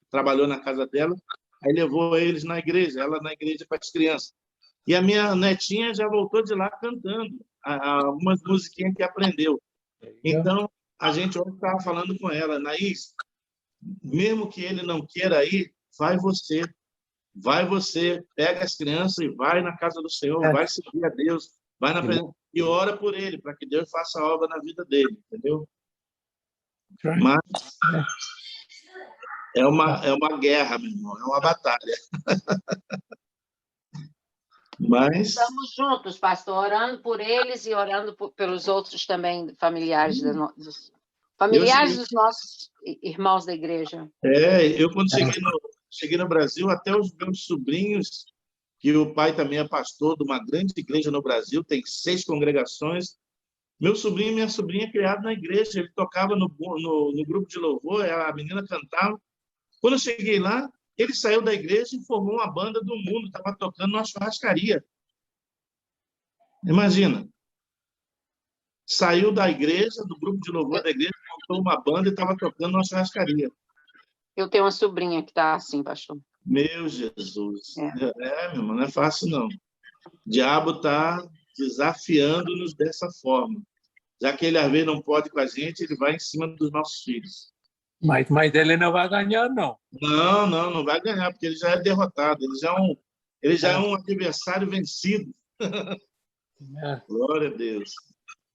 trabalhou na casa dela. Aí levou eles na igreja, ela na igreja para as crianças. E a minha netinha já voltou de lá cantando algumas musiquinhas que aprendeu. Então, a gente hoje estava falando com ela, Naís, mesmo que ele não queira ir, vai você, pega as crianças e vai na casa do Senhor, vai servir a Deus, vai na presença e ora por ele, para que Deus faça a obra na vida dele, entendeu? Mas é uma guerra, meu irmão, é uma batalha. Mas estamos juntos, pastor, orando por eles e orando pelos outros também familiares dos nossos irmãos da igreja. Eu quando cheguei no Brasil, até os meus sobrinhos, que o pai também é pastor de uma grande igreja no Brasil, tem 6 congregações. Meu sobrinho e minha sobrinha criados na igreja, ele tocava no grupo de louvor, a menina cantava. Quando eu cheguei lá, ele saiu da igreja e formou uma banda do mundo, estava tocando numa churrascaria. Imagina. Saiu da igreja, do grupo de louvor da igreja, montou uma banda e estava tocando numa churrascaria. Eu tenho uma sobrinha que está assim, pastor. Meu Jesus. Meu irmão, não é fácil, não. O diabo está desafiando-nos dessa forma. Já que ele, às vezes, não pode com a gente, ele vai em cima dos nossos filhos. Mas ele não vai ganhar, não. Não vai ganhar, porque ele já é derrotado. Ele já é um adversário vencido. Glória a Deus.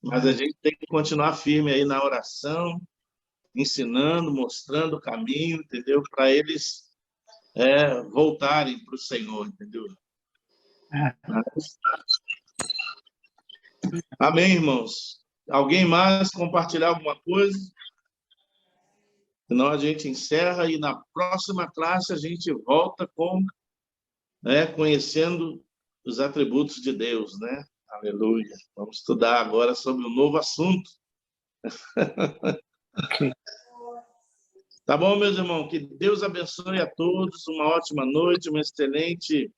Mas a gente tem que continuar firme aí na oração, ensinando, mostrando o caminho, entendeu? Para eles voltarem para o Senhor, entendeu? Amém, irmãos? Alguém mais compartilhar alguma coisa? Senão a gente encerra e na próxima classe a gente volta conhecendo os atributos de Deus, né? Aleluia. Vamos estudar agora sobre um novo assunto. Tá bom, meus irmãos? Que Deus abençoe a todos. Uma ótima noite, um excelente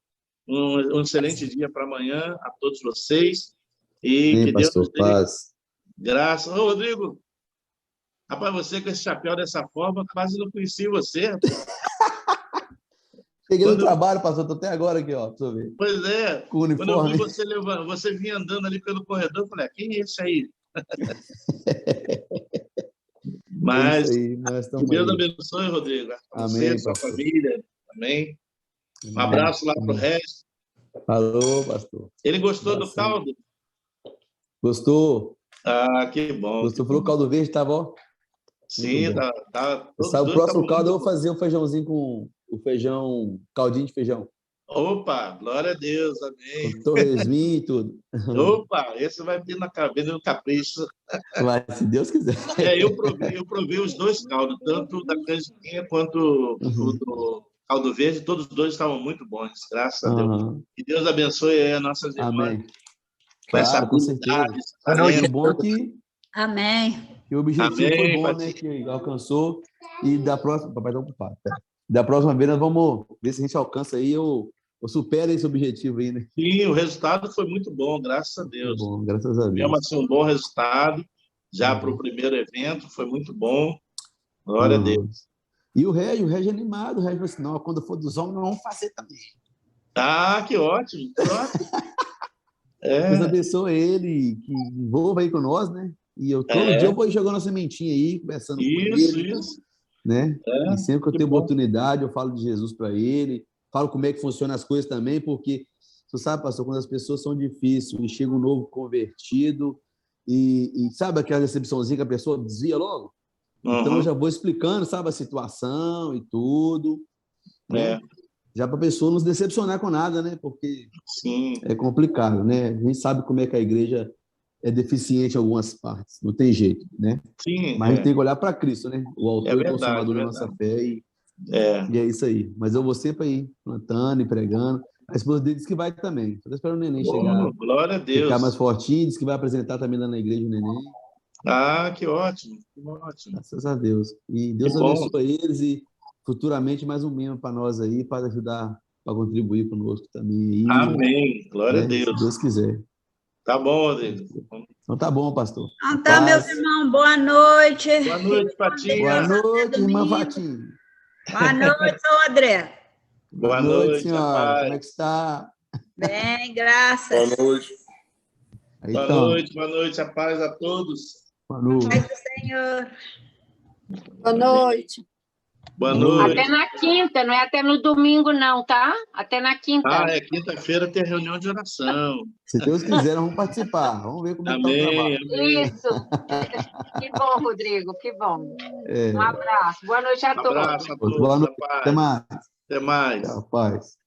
dia para amanhã a todos vocês. E Sim, que Deus pastor, nos dê paz. graça. Ô, Rodrigo, rapaz, você com esse chapéu dessa forma, quase não conheci você. Cheguei no trabalho, pastor, estou até agora aqui, ó, pra você ver. Pois é. Com o Quando eu vi uniforme. você vinha andando ali pelo corredor, eu falei, quem é esse aí? Mas, que Deus abençoe, Rodrigo. Amém, você, sua pastor. família. Amém. Um abraço lá para o resto. Falou, pastor. Ele gostou do caldo? Gostou? Ah, que bom. Gostou? Falou que o caldo verde estava, ó. Sim, tá. O próximo caldo eu vou fazer um feijãozinho com o feijão, caldinho de feijão. Opa, glória a Deus, amém. Com torresminho e tudo. Opa, esse vai vir na cabeça do capricho. Vai, se Deus quiser. Eu provei os 2 caldos, tanto da canjiquinha quanto o do caldo verde, todos os 2 estavam muito bons, graças a Deus. Que Deus abençoe aí as nossas irmãs. Amém. Claro, com certeza. É bom que... Amém. Que o objetivo foi bom, né? Que alcançou. E da próxima... Papai está ocupado. Da próxima vez nós vamos ver se a gente alcança aí ou supera esse objetivo aí, né? Sim, o resultado foi muito bom, graças a Deus. Muito bom, graças a Deus. Tivemos um bom resultado já para o primeiro evento, foi muito bom. Glória a Deus. E o Régio animado, o Régio falou assim, não, quando for dos homens, nós vamos fazer também. Ah, que ótimo, que ótimo. Deus abençoe ele, que envolva aí com nós, né? E todo dia eu vou jogando a sementinha aí, conversando com ele. Isso. Né? E sempre que eu tenho oportunidade, eu falo de Jesus para ele, falo como é que funciona as coisas também, porque, você sabe, pastor, quando as pessoas são difíceis e chega um novo convertido e sabe aquela decepçãozinha que a pessoa desvia logo? Então eu já vou explicando, sabe, a situação e tudo, né? Já para a pessoa não se decepcionar com nada, né? Porque é complicado, né? A gente sabe como é que a igreja é deficiente em algumas partes, não tem jeito, né? Sim, mas a gente tem que olhar para Cristo, né? O autor e consumador da nossa fé e é isso aí. Mas eu vou sempre aí, plantando e pregando. A esposa dele disse que vai também. Estou esperando o neném chegar. Glória a Deus. Ficar mais fortinho, disse que vai apresentar também lá na igreja o neném. Ah, que ótimo, que ótimo. Graças a Deus. E Deus abençoe eles e futuramente mais um membro para nós aí, para ajudar, para contribuir conosco também aí. Amém. Glória a Deus. Se Deus quiser. Tá bom, Rodrigo. Então tá bom, pastor. Então tá, meus irmãos, boa noite. Boa noite, Fatinha. Boa noite, irmã Fatinha. Boa noite, São André. Boa noite, senhora. Como é que está? Bem, graças. Boa noite. Então, boa noite, a paz a todos. boa noite. Paz do Senhor. Boa noite. Boa noite. Até na quinta, não é até no domingo, não, tá? Até na quinta. Quinta-feira tem reunião de oração. Se Deus quiser, nós vamos participar. Vamos ver como é que está o trabalho. Isso. Que bom, Rodrigo, que bom. Um abraço. Boa noite a todos. Um abraço a todos. Boa noite. Até mais. Até mais. Tchau, paz.